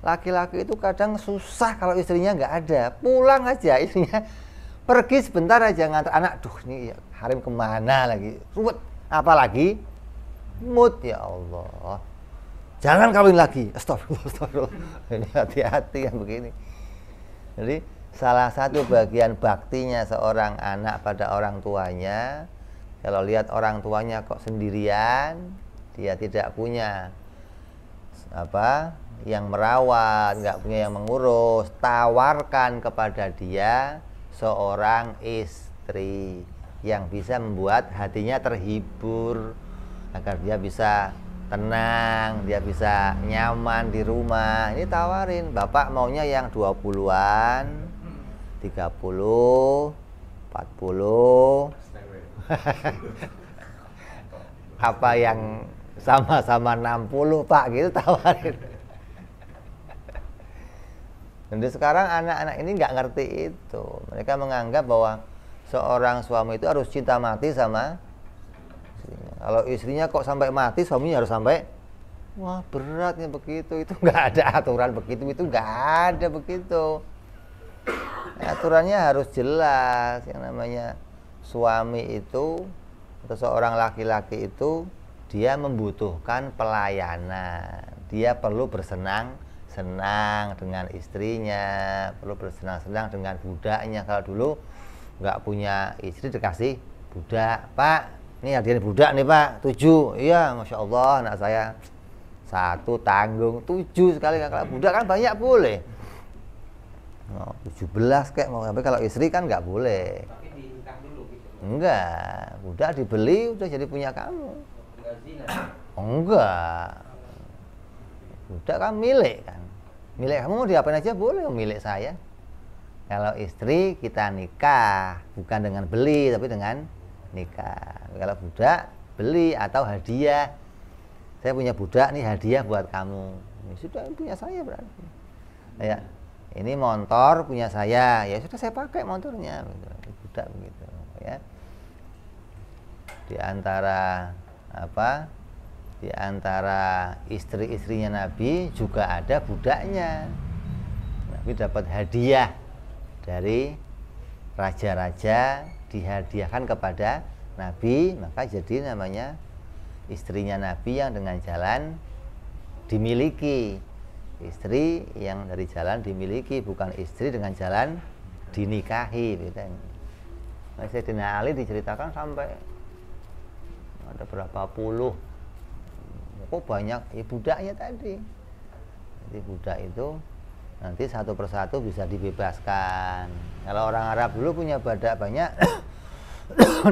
Speaker 1: Laki-laki itu kadang susah kalau istrinya nggak ada. Pulang aja istrinya, pergi sebentar aja ngantar anak. Duh, ini Harim kemana lagi? Ruwet. Apalagi mood, ya Allah. Jangan kawin lagi. Astagfirullah. Ini hati-hati yang begini. Jadi salah satu bagian baktinya seorang anak pada orang tuanya, kalau lihat orang tuanya kok sendirian, dia tidak punya yang merawat, nggak punya yang mengurus, tawarkan kepada dia seorang istri yang bisa membuat hatinya terhibur, agar dia bisa tenang, dia bisa nyaman di rumah. Ini tawarin, bapak maunya yang 20-an, 30, 40 apa yang sama-sama 60 pak, gitu tawarin. Jadi sekarang anak-anak ini nggak ngerti itu. Mereka menganggap bahwa seorang suami itu harus cinta mati sama istrinya. Kalau istrinya kok sampai mati, suaminya harus sampai, wah beratnya begitu. Itu nggak ada aturan begitu, itu nggak ada begitu. Aturannya harus jelas. Yang namanya suami itu atau seorang laki-laki itu dia membutuhkan pelayanan. Dia perlu bersenang-senang dengan istrinya, perlu bersenang-senang dengan budaknya. Kalau dulu nggak punya istri dikasih budak, Pak, ini hadiah budak nih Pak, 7. Iya, Masya Allah anak saya 1 tanggung 7 sekali. Kalau budak kan banyak boleh, 17 kayak mau. Tapi kalau istri kan nggak boleh.
Speaker 2: Tapi dinikah dulu gitu.
Speaker 1: Enggak, budak dibeli udah jadi punya kamu. Enggak, budak kan milik kan. Milik kamu mau diapain aja boleh, milik saya. Kalau istri kita nikah, bukan dengan beli tapi dengan nikah. Kalau budak beli atau hadiah. Saya punya budak nih, hadiah buat kamu. Ini sudah punya saya berarti. Ya, ini motor punya saya. Ya sudah saya pakai motornya. Budak begitu ya. Di antara Di antara istri-istrinya Nabi juga ada budaknya. Nabi dapat hadiah dari raja-raja, dihadiahkan kepada Nabi, maka jadi namanya istrinya Nabi yang dengan jalan dimiliki. Istri yang dari jalan dimiliki, bukan istri dengan jalan dinikahi. Sayyidina Ali diceritakan sampai ada berapa puluh, kok banyak budaknya tadi. Jadi budak itu nanti satu persatu bisa dibebaskan. Kalau orang Arab dulu punya budak banyak,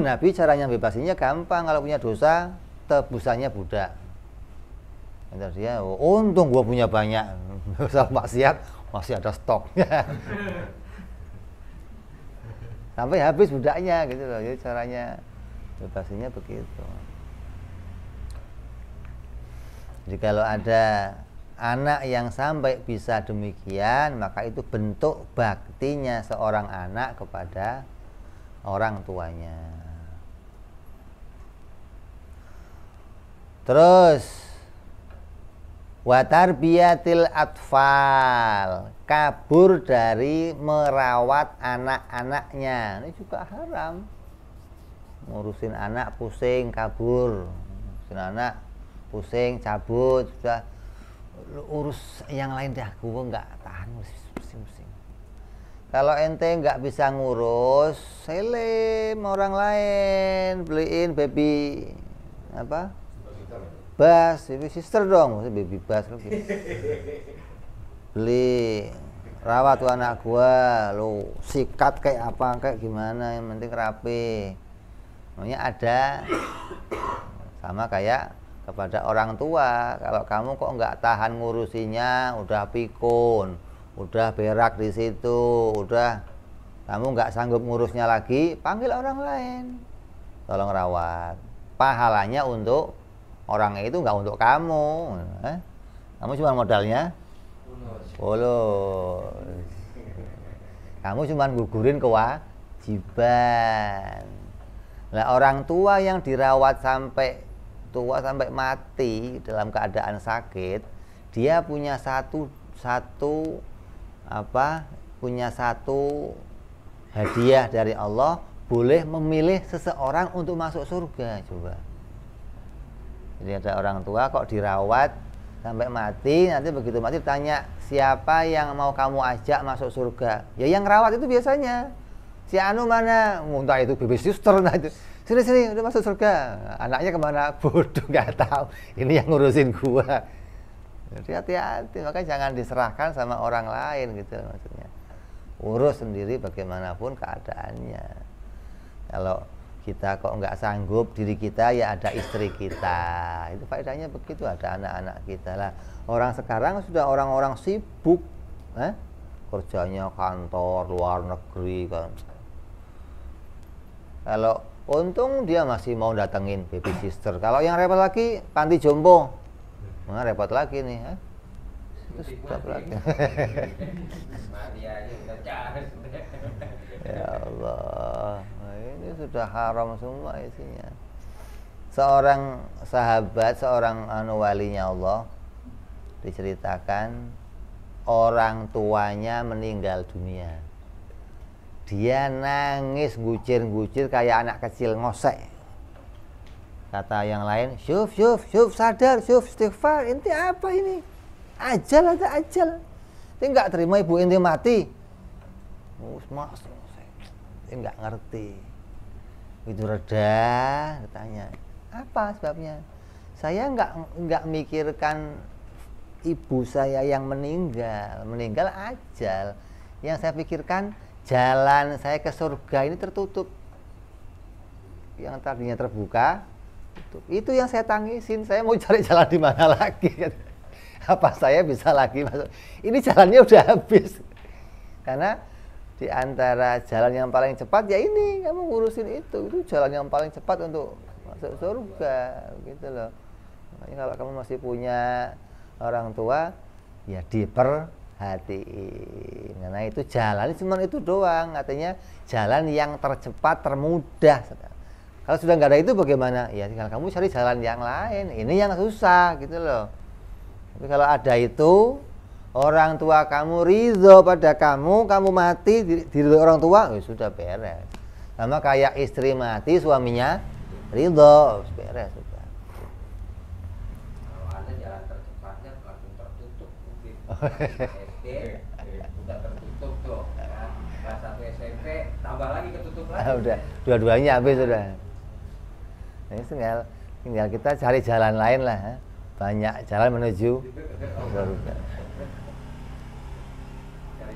Speaker 1: Nabi caranya bebasinya gampang. Kalau punya dosa, tebusannya budak. Nanti dia, untung gua punya banyak, dosa maksiat masih ada stoknya. Sampai habis budaknya gitu loh. Jadi caranya bebasinya begitu. Jadi kalau ada anak yang sampai bisa demikian, maka itu bentuk baktinya seorang anak kepada orang tuanya. Terus wa tarbiyatil atfal, kabur dari merawat anak-anaknya. Ini juga haram. Ngurusin anak pusing, kabur. Ngurusin anak pusing, cabut, sudah urus yang lain dah, gue nggak tahan pusing-pusing. Kalau ente nggak bisa ngurus, selim orang lain, beliin baby bus, baby sister dong, maksudnya baby bus beli, rawat tuh anak gua, lo sikat kayak apa, kayak gimana, yang penting rapi. Makanya ada sama kayak kepada orang tua. Kalau kamu kok nggak tahan ngurusinya, udah pikun, udah berak di situ, udah kamu nggak sanggup ngurusnya lagi, panggil orang lain, tolong rawat. Pahalanya untuk orangnya itu, nggak untuk kamu. Kamu cuma modalnya bolos. Kamu cuma gugurin kewajiban. kewajiban. Nah, orang tua yang dirawat sampai tua sampai mati dalam keadaan sakit, dia punya punya satu hadiah dari Allah, boleh memilih seseorang untuk masuk surga. Coba. Jadi ada orang tua kok dirawat sampai mati, nanti begitu mati tanya, siapa yang mau kamu ajak masuk surga? Ya yang rawat itu biasanya si anu mana, entah itu baby sister, nah itu sini udah masuk surga. Anaknya kemana? Bodoh, nggak tahu. Ini yang ngurusin gua. Jadi hati-hati, makanya jangan diserahkan sama orang lain gitu maksudnya. Urus sendiri bagaimanapun keadaannya. Kalau kita kok nggak sanggup diri kita, ya ada istri kita. Itu faedahnya begitu, ada anak-anak kita lah. Orang sekarang sudah orang-orang sibuk, kerjanya kantor luar negeri kan. Kalau untung dia masih mau datengin baby sister. Kalau yang repot lagi panti jompo, repot lagi nih. Stop lagi. Ya Allah, ini sudah haram semua isinya. Seorang sahabat, seorang walinya Allah, diceritakan orang tuanya meninggal dunia. Dia nangis gucir-gucir kayak anak kecil ngosek. Kata yang lain, syuf sadar, syuf istighfar, inti apa ini? Ajal ada ajal. Ini nggak terima ibu inti mati. Ini nggak ngerti. Itu reda, ditanya, apa sebabnya? Saya nggak mikirkan ibu saya yang meninggal ajal. Yang saya pikirkan jalan saya ke surga ini tertutup. Yang tadinya terbuka, itu yang saya tangisin. Saya mau cari jalan di mana lagi? Apa saya bisa lagi masuk? Ini jalannya udah habis. Karena di antara jalan yang paling cepat ya ini, kamu ngurusin itu jalan yang paling cepat untuk masuk surga, gitu loh. Makanya kalau kamu masih punya orang tua, ya diperhatiin. Karena itu jalan cuma itu doang, artinya jalan yang tercepat, termudah. Kalau sudah nggak ada itu bagaimana? Ya tinggal kamu cari jalan yang lain. Ini yang susah, gitu loh. Tapi kalau ada itu, orang tua kamu ridho pada kamu mati diridhoi orang tua, sudah beres. Sama kayak istri mati, suaminya ridho, beres sudah.
Speaker 2: Kalau ada jalan tercepatnya langsung tertutup mungkin. SD udah tertutup tuh, ya. Kelas 1 SMP tambah lagi ketutup lagi.
Speaker 1: Udah, dua-duanya habis sudah. Ini tinggal kita cari jalan lain lah. Banyak jalan menuju surga.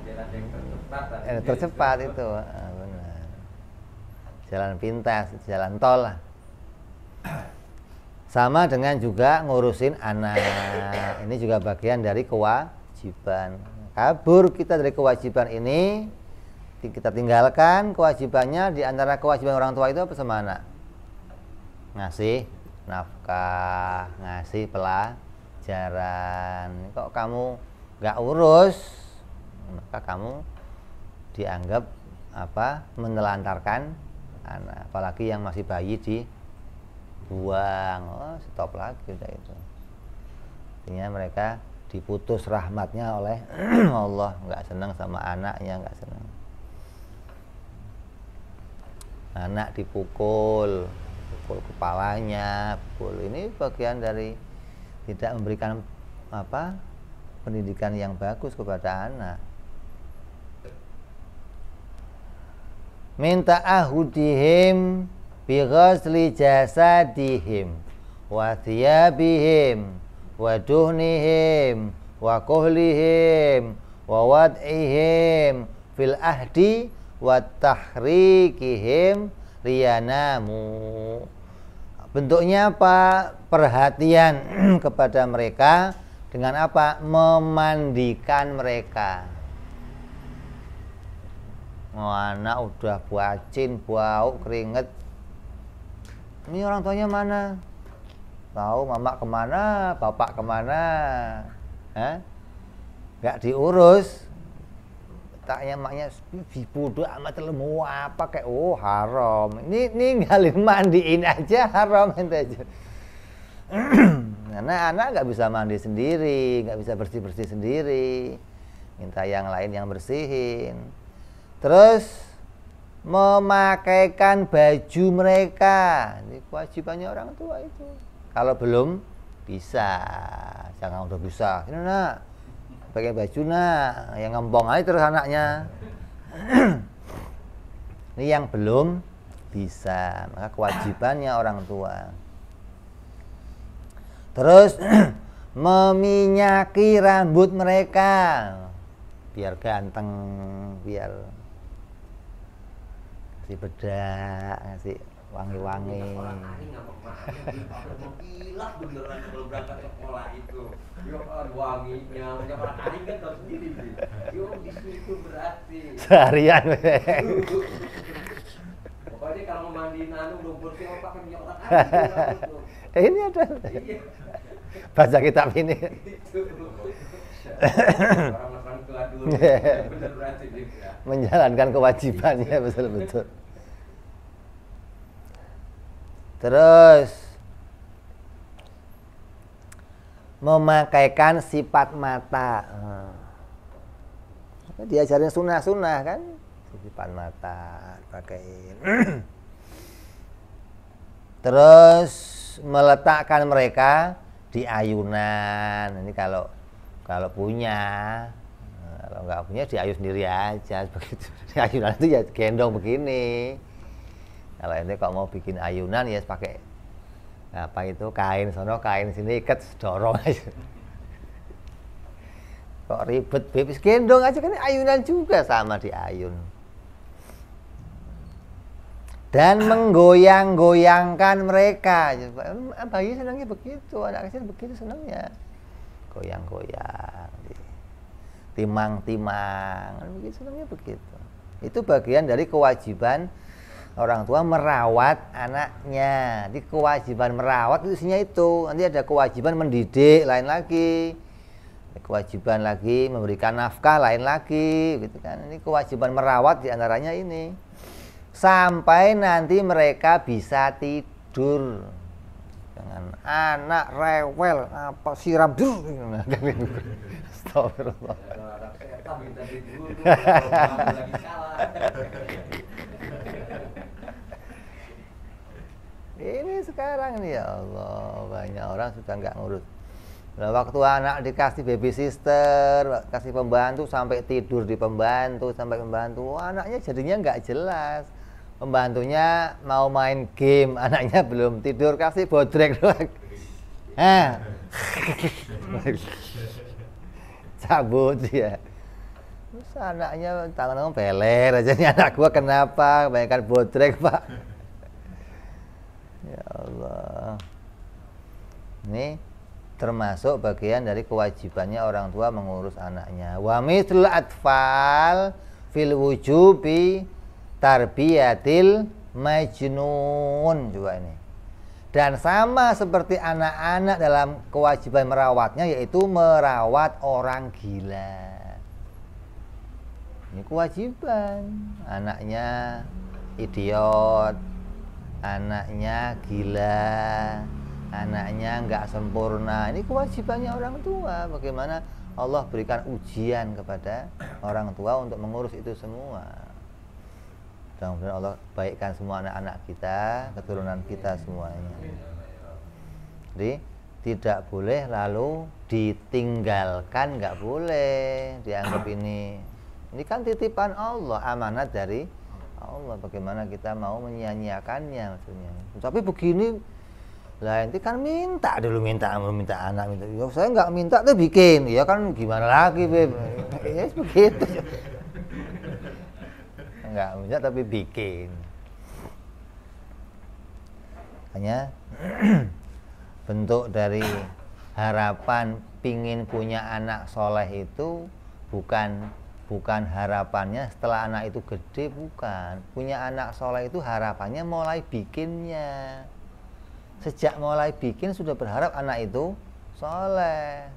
Speaker 2: Jalan yang tercepat,
Speaker 1: tercepat itu benar. Jalan pintas, jalan tol lah. Sama dengan juga ngurusin anak. Ini juga bagian dari kewajiban. Kabur kita dari kewajiban ini, kita tinggalkan kewajibannya. Di antara kewajiban orang tua itu apa sama anak? Ngasih nafkah, ngasih pelajaran. Kok kamu nggak urus, maka kamu dianggap menelantarkan anak, apalagi yang masih bayi dibuang. Stop lagi udah itu. Artinya mereka diputus rahmatnya oleh Allah, nggak senang sama anaknya, nggak senang. Anak dipukul kepalanya, ini bagian dari tidak memberikan pendidikan yang bagus kepada anak. Minta ahudihim bi ghasli jasadihim wa thiyabihim wa duhnihim wa kuhlihim wa wad'ihim fil ahdi wa tahrikihim riyanamu. Bentuknya apa? Perhatian kepada mereka dengan apa? Memandikan mereka. Anak udah buacin, bau, keringet. Ini orang tuanya mana? Tahu mama kemana, bapak kemana? Gak diurus. tanya maknya bodoh amat lemu apa kayak haram. Ini ninggalin mandiin aja haram ente aja. Karena anak nggak bisa mandi sendiri, nggak bisa bersih sendiri, minta yang lain yang bersihin. Terus memakaikan baju mereka, ini kewajibannya orang tua itu. Kalau belum bisa, jangan udah bisa, ini nak pakai baju nak, yang ngempong aja terus anaknya. Ini yang belum bisa, maka kewajibannya orang tua. Terus meminyaki rambut mereka biar ganteng, biar kasih bedak, kasih wangi-wangi.
Speaker 2: Orang tani mengkilat beneran kalau berangkat ke sekolah itu. Yo wanginya, orang tani kan tahu sendiri sih. Yo di situ berarti.
Speaker 1: Seharian.
Speaker 2: Pokoknya kalau mandiin belum bersih pakai minyak orang tani.
Speaker 1: Ini ada. Baca kitab ini.
Speaker 2: Orang tua dulu bener berarti juga.
Speaker 1: Menjalankan kewajibannya betul-betul. Terus memakaikan sifat mata. Diajarin sunnah-sunnah kan, sifat mata pakaiin. Terus meletakkan mereka di ayunan. Ini kalau punya, kalau nggak punya di ayun sendiri aja begitu. Di ayunan itu ya gendong begini. Kalau ini kok mau bikin ayunan ya pakai apa itu kain sono kain sini ikat dorong aja. Kok ribet bebis gendong aja kan ayunan juga sama di ayun. Dan menggoyang-goyangkan mereka. Bayi senangnya begitu, anak kecil begitu senangnya. Goyang-goyang, timang-timang, begitu senangnya begitu. Itu bagian dari kewajiban orang tua merawat anaknya. Di kewajiban merawat itu isinya itu. Nanti ada kewajiban mendidik lain lagi. Kewajiban lagi memberikan nafkah lain lagi, gitu kan. Ini kewajiban merawat diantaranya ini. Sampai nanti mereka bisa tidur. Jangan anak rewel apa siram dulu. Astagfirullah. Ini sekarang nih ya Allah, banyak orang sudah nggak ngurus. Nah, waktu anak dikasih baby sister, kasih pembantu sampai tidur di pembantu, sampai pembantu, anaknya jadinya nggak jelas. Pembantunya mau main game, anaknya belum tidur, kasih bodrek doang. Cabut dia. Terus anaknya tangan beler aja nih, anak gua kenapa? Kebanyakan bodrek, Pak. Ya Allah. Ini termasuk bagian dari kewajibannya orang tua mengurus anaknya. Wa mithlul atfal fil wujubi tarbiyatil majnun juga ini. Dan sama seperti anak-anak dalam kewajiban merawatnya, yaitu merawat orang gila. Ini kewajiban. Anaknya idiot, anaknya gila, anaknya nggak sempurna. Ini kewajibannya orang tua. Bagaimana Allah berikan ujian kepada orang tua untuk mengurus itu semua. Mudah-mudahan Allah baikkan semua anak-anak kita, keturunan kita semuanya. Jadi tidak boleh lalu ditinggalkan, nggak boleh dianggap ini kan titipan Allah, amanat dari Allah. Bagaimana kita mau menyia-nyiakannya maksudnya. Tapi begini lah, nanti kan minta anak minta. Ya, saya nggak minta tuh bikin, ya kan gimana lagi, Beb? Ya begitu. Nggak minta tapi bikin. Hanya bentuk dari harapan pingin punya anak soleh itu bukan harapannya setelah anak itu gede, bukan. Punya anak soleh itu harapannya mulai bikinnya. Sejak mulai bikin sudah berharap anak itu soleh.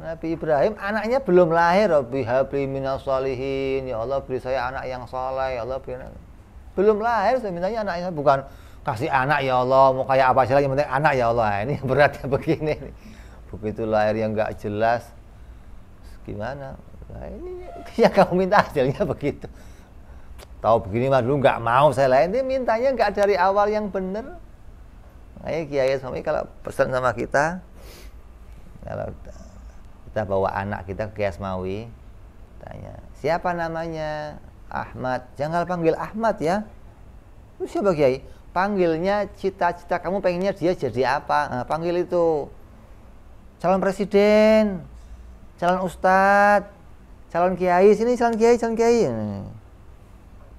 Speaker 1: Nabi Ibrahim anaknya belum lahir, Rabbi habli minas sholihin, ya Allah beri saya anak yang soleh, ya Allah beri anak. Belum lahir saya mintanya anaknya, bukan kasih anak ya Allah, mau kayak apa aja lagi, yang penting anak ya Allah. Ini beratnya begini. Begitu lahir yang nggak jelas, gimana? Nah, ini yang kamu minta hasilnya begitu. Tahu begini mah dulu nggak mau saya lain, ini mintanya nggak dari awal yang bener. Makanya Kiai Asmawi kalau pesan sama kita, kalau kita bawa anak kita ke Kiai Asmawi, tanya, siapa namanya? Ahmad. Jangan panggil Ahmad ya. Itu siapa Kiai? Panggilnya cita-cita kamu pengennya dia jadi apa? Nah, panggil itu calon presiden, calon ustadz, calon kiai, sini calon kiai, calon kiai.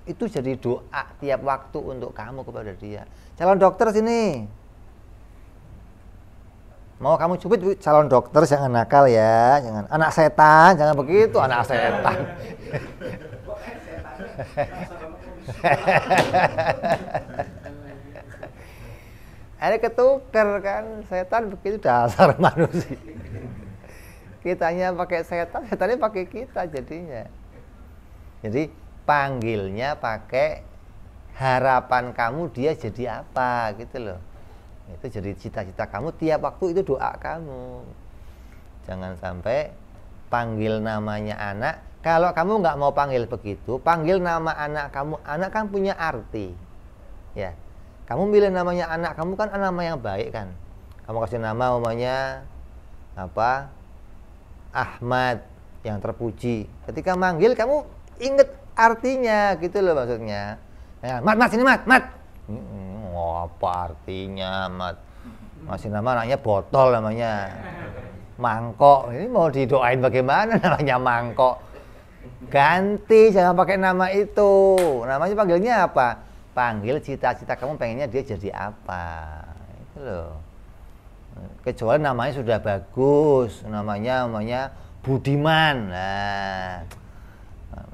Speaker 1: Itu jadi doa tiap waktu untuk kamu kepada dia. Calon dokter sini. Mau kamu cubit calon dokter, jangan nakal ya, jangan anak setan, jangan begitu anak setan. Ada ketukar kan, setan begitu dasar manusia. Kitanya pakai setan, setannya pakai kita jadinya. Jadi panggilnya pakai harapan kamu dia jadi apa gitu loh. Itu jadi cita-cita kamu tiap waktu, itu doa kamu. Jangan sampai panggil namanya anak. Kalau kamu nggak mau panggil begitu, panggil nama anak kamu. Anak kan punya arti, ya. Kamu pilih namanya anak kamu kan nama yang baik kan. Kamu kasih nama namanya apa? Ahmad, yang terpuji. Ketika manggil kamu inget artinya gitu loh maksudnya. Ya, Mat sini Mat. Apa artinya Mat? Masih nama anaknya botol namanya. Mangkok. Ini mau didoain bagaimana namanya mangkok? Ganti, jangan pakai nama itu. Namanya panggilnya apa? Panggil cita-cita kamu pengennya dia jadi apa? Itu loh. Kecuali namanya sudah bagus, namanya Budiman. Nah,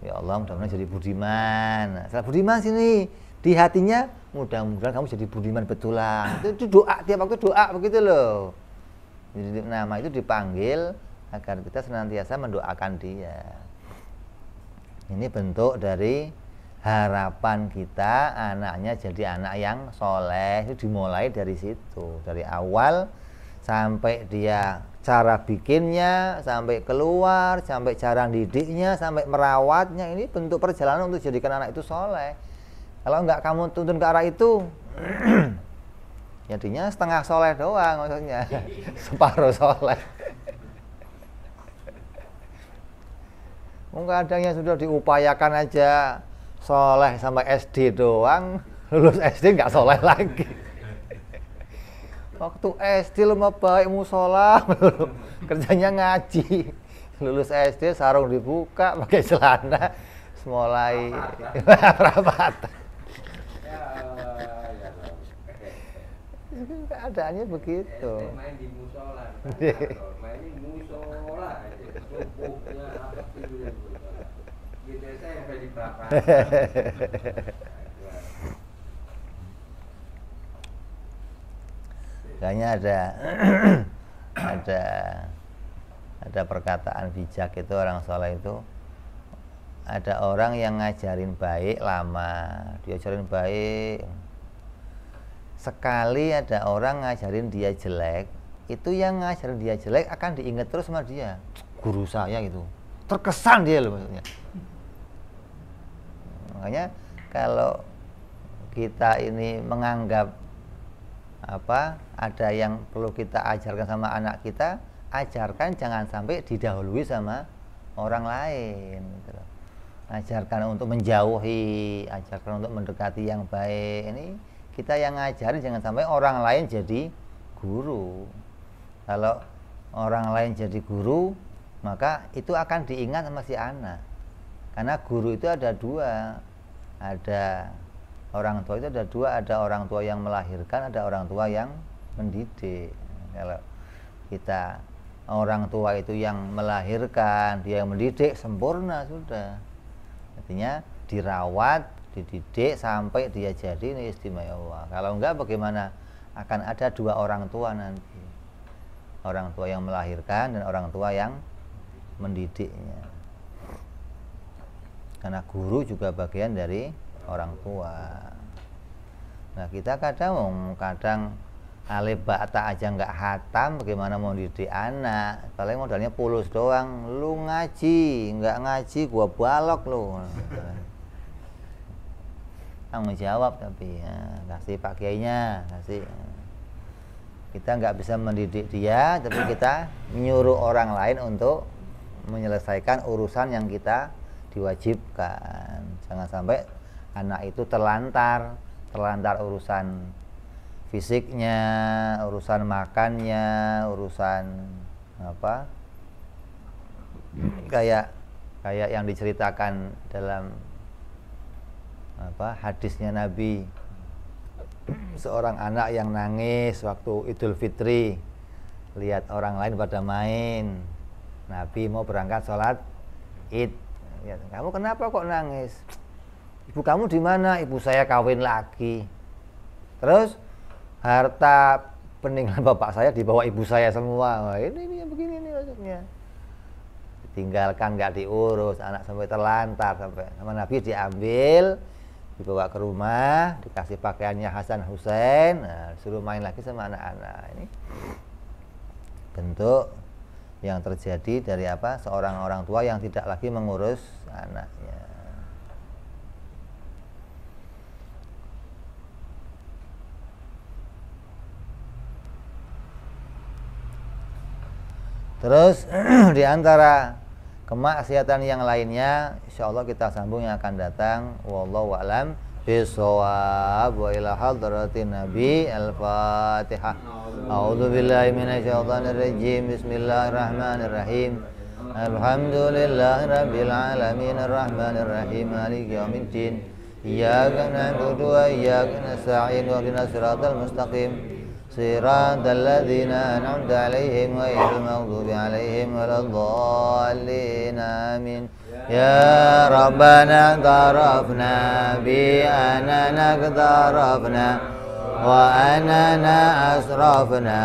Speaker 1: ya Allah mudah-mudahan jadi Budiman. Nah, setelah Budiman sini di hatinya mudah-mudahan kamu jadi Budiman betulan. Itu doa tiap waktu doa begitu loh. Jadi nama itu dipanggil agar kita senantiasa mendoakan dia. Ini bentuk dari harapan kita anaknya jadi anak yang soleh. Itu dimulai dari situ, dari awal sampai dia cara bikinnya, sampai keluar, sampai cara didiknya, sampai merawatnya. Ini bentuk perjalanan untuk jadikan anak itu soleh. Kalau enggak kamu tuntun ke arah itu, jadinya setengah soleh doang maksudnya, separuh soleh. Kadang yang sudah diupayakan aja soleh sampai SD doang, lulus SD nggak soleh lagi. Waktu SD lemah baik musola, kerjanya ngaji. Lulus SD sarung dibuka, pakai celana, mulai perapatan. Keadaannya begitu.
Speaker 2: Main di musola, main di musola, subuhnya apa tidurnya di musola. Gitu saya sampai di perapatan.
Speaker 1: Kayaknya ada perkataan bijak itu orang soleh itu, ada orang yang ngajarin baik lama, diajarin baik. Sekali ada orang ngajarin dia jelek, itu yang ngajarin dia jelek akan diingat terus sama dia. Guru saya itu terkesan dia loh maksudnya. Makanya kalau kita ini menganggap ada yang perlu kita ajarkan sama anak kita, ajarkan jangan sampai didahului sama orang lain gitu loh. Ajarkan untuk menjauhi, ajarkan untuk mendekati yang baik. Ini kita yang ngajarin, jangan sampai orang lain jadi guru. Kalau orang lain jadi guru, maka itu akan diingat sama si anak. Karena guru itu ada dua, ada orang tua itu ada dua, ada orang tua yang melahirkan, ada orang tua yang mendidik. Kalau kita orang tua itu yang melahirkan, dia yang mendidik, sempurna sudah. Artinya dirawat, dididik sampai dia jadi, ini istimewa. Kalau enggak bagaimana? Akan ada dua orang tua nanti. orang tua yang melahirkan dan orang tua yang mendidiknya. Karena guru juga bagian dari orang tua. Nah, kita kadang alif ba'ta aja nggak hatam, bagaimana mau didik anak? Paling modalnya pulus doang. Lu ngaji, nggak ngaji gua balok lu. Tanggung jawab tapi ya, kasih pak kiainya, kasih. Kita nggak bisa mendidik dia, tapi kita menyuruh orang lain untuk menyelesaikan urusan yang kita diwajibkan. Jangan sampai anak itu terlantar urusan fisiknya, urusan makannya, urusan apa? Kayak yang diceritakan dalam hadisnya Nabi, seorang anak yang nangis waktu Idul Fitri lihat orang lain pada main. Nabi mau berangkat sholat Id. Ya, kamu kenapa kok nangis? Ibu kamu di mana? Ibu saya kawin lagi. Terus harta peninggalan bapak saya dibawa ibu saya semua. Wah, ini begini nih maksudnya. Ditinggalkan, nggak diurus, anak sampai terlantar, sampai sama Nabi diambil, dibawa ke rumah, dikasih pakaiannya Hasan Husain, nah, suruh main lagi sama anak-anak. Ini bentuk yang terjadi dari seorang orang tua yang tidak lagi mengurus anaknya. Terus di antara kemaksiatan yang lainnya, insyaallah kita sambung yang akan datang. Wallahu a'lam bishawab. Wa ila hadratin Nabi. Al-Fatihah. A'udzu billahi minasyaitonir rajim. Bismillahirrahmanirrahim. Alhamdulillahirabbil alamin arrahmanir rahim maliki yaumiddin. Iyyaka na'budu wa iyyaka nasta'in ihdinas siratal mustaqim. Siratal ladzina an'amta 'alaihim ghairil maghdubi 'alaihim waladdallin. Amin. Ya Rabbana tarafna bi anana tarafna wa anana asrafna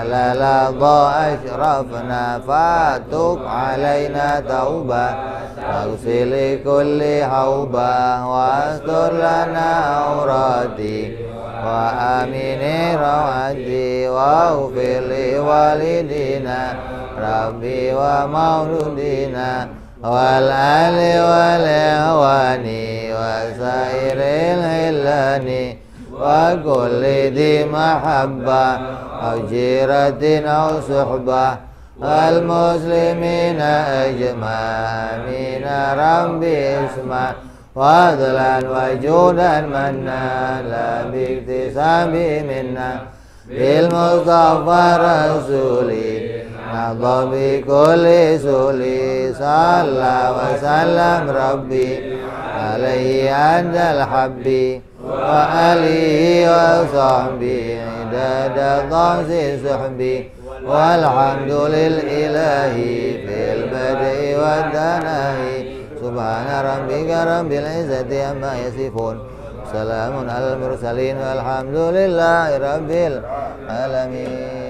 Speaker 1: 'ala ladha ashrafna fatub 'alaina tauba waghsil kulli hauba wastur lana aurati wa amini rawati wa ufili walidina rabbi wa mauludina wal ali wal awani wa sairil hilani wa kulli di mahabba au jiratin au suhbah wal muslimina ajma'ina rabbi isma' wadlan wajudan manna la biktisabi minna bil mustafa rasuli nadha bi kulli suli salla wa sallam rabbi alaihi andal habbi wa alihi wa sahbihi idada dhamsi suhbi walhamdulil ilahi fil badi wa danahi. Subhana rabbika rabbil izzati amma yasifun. Salamun alal mursalin walhamdulillahi rabbil alamin.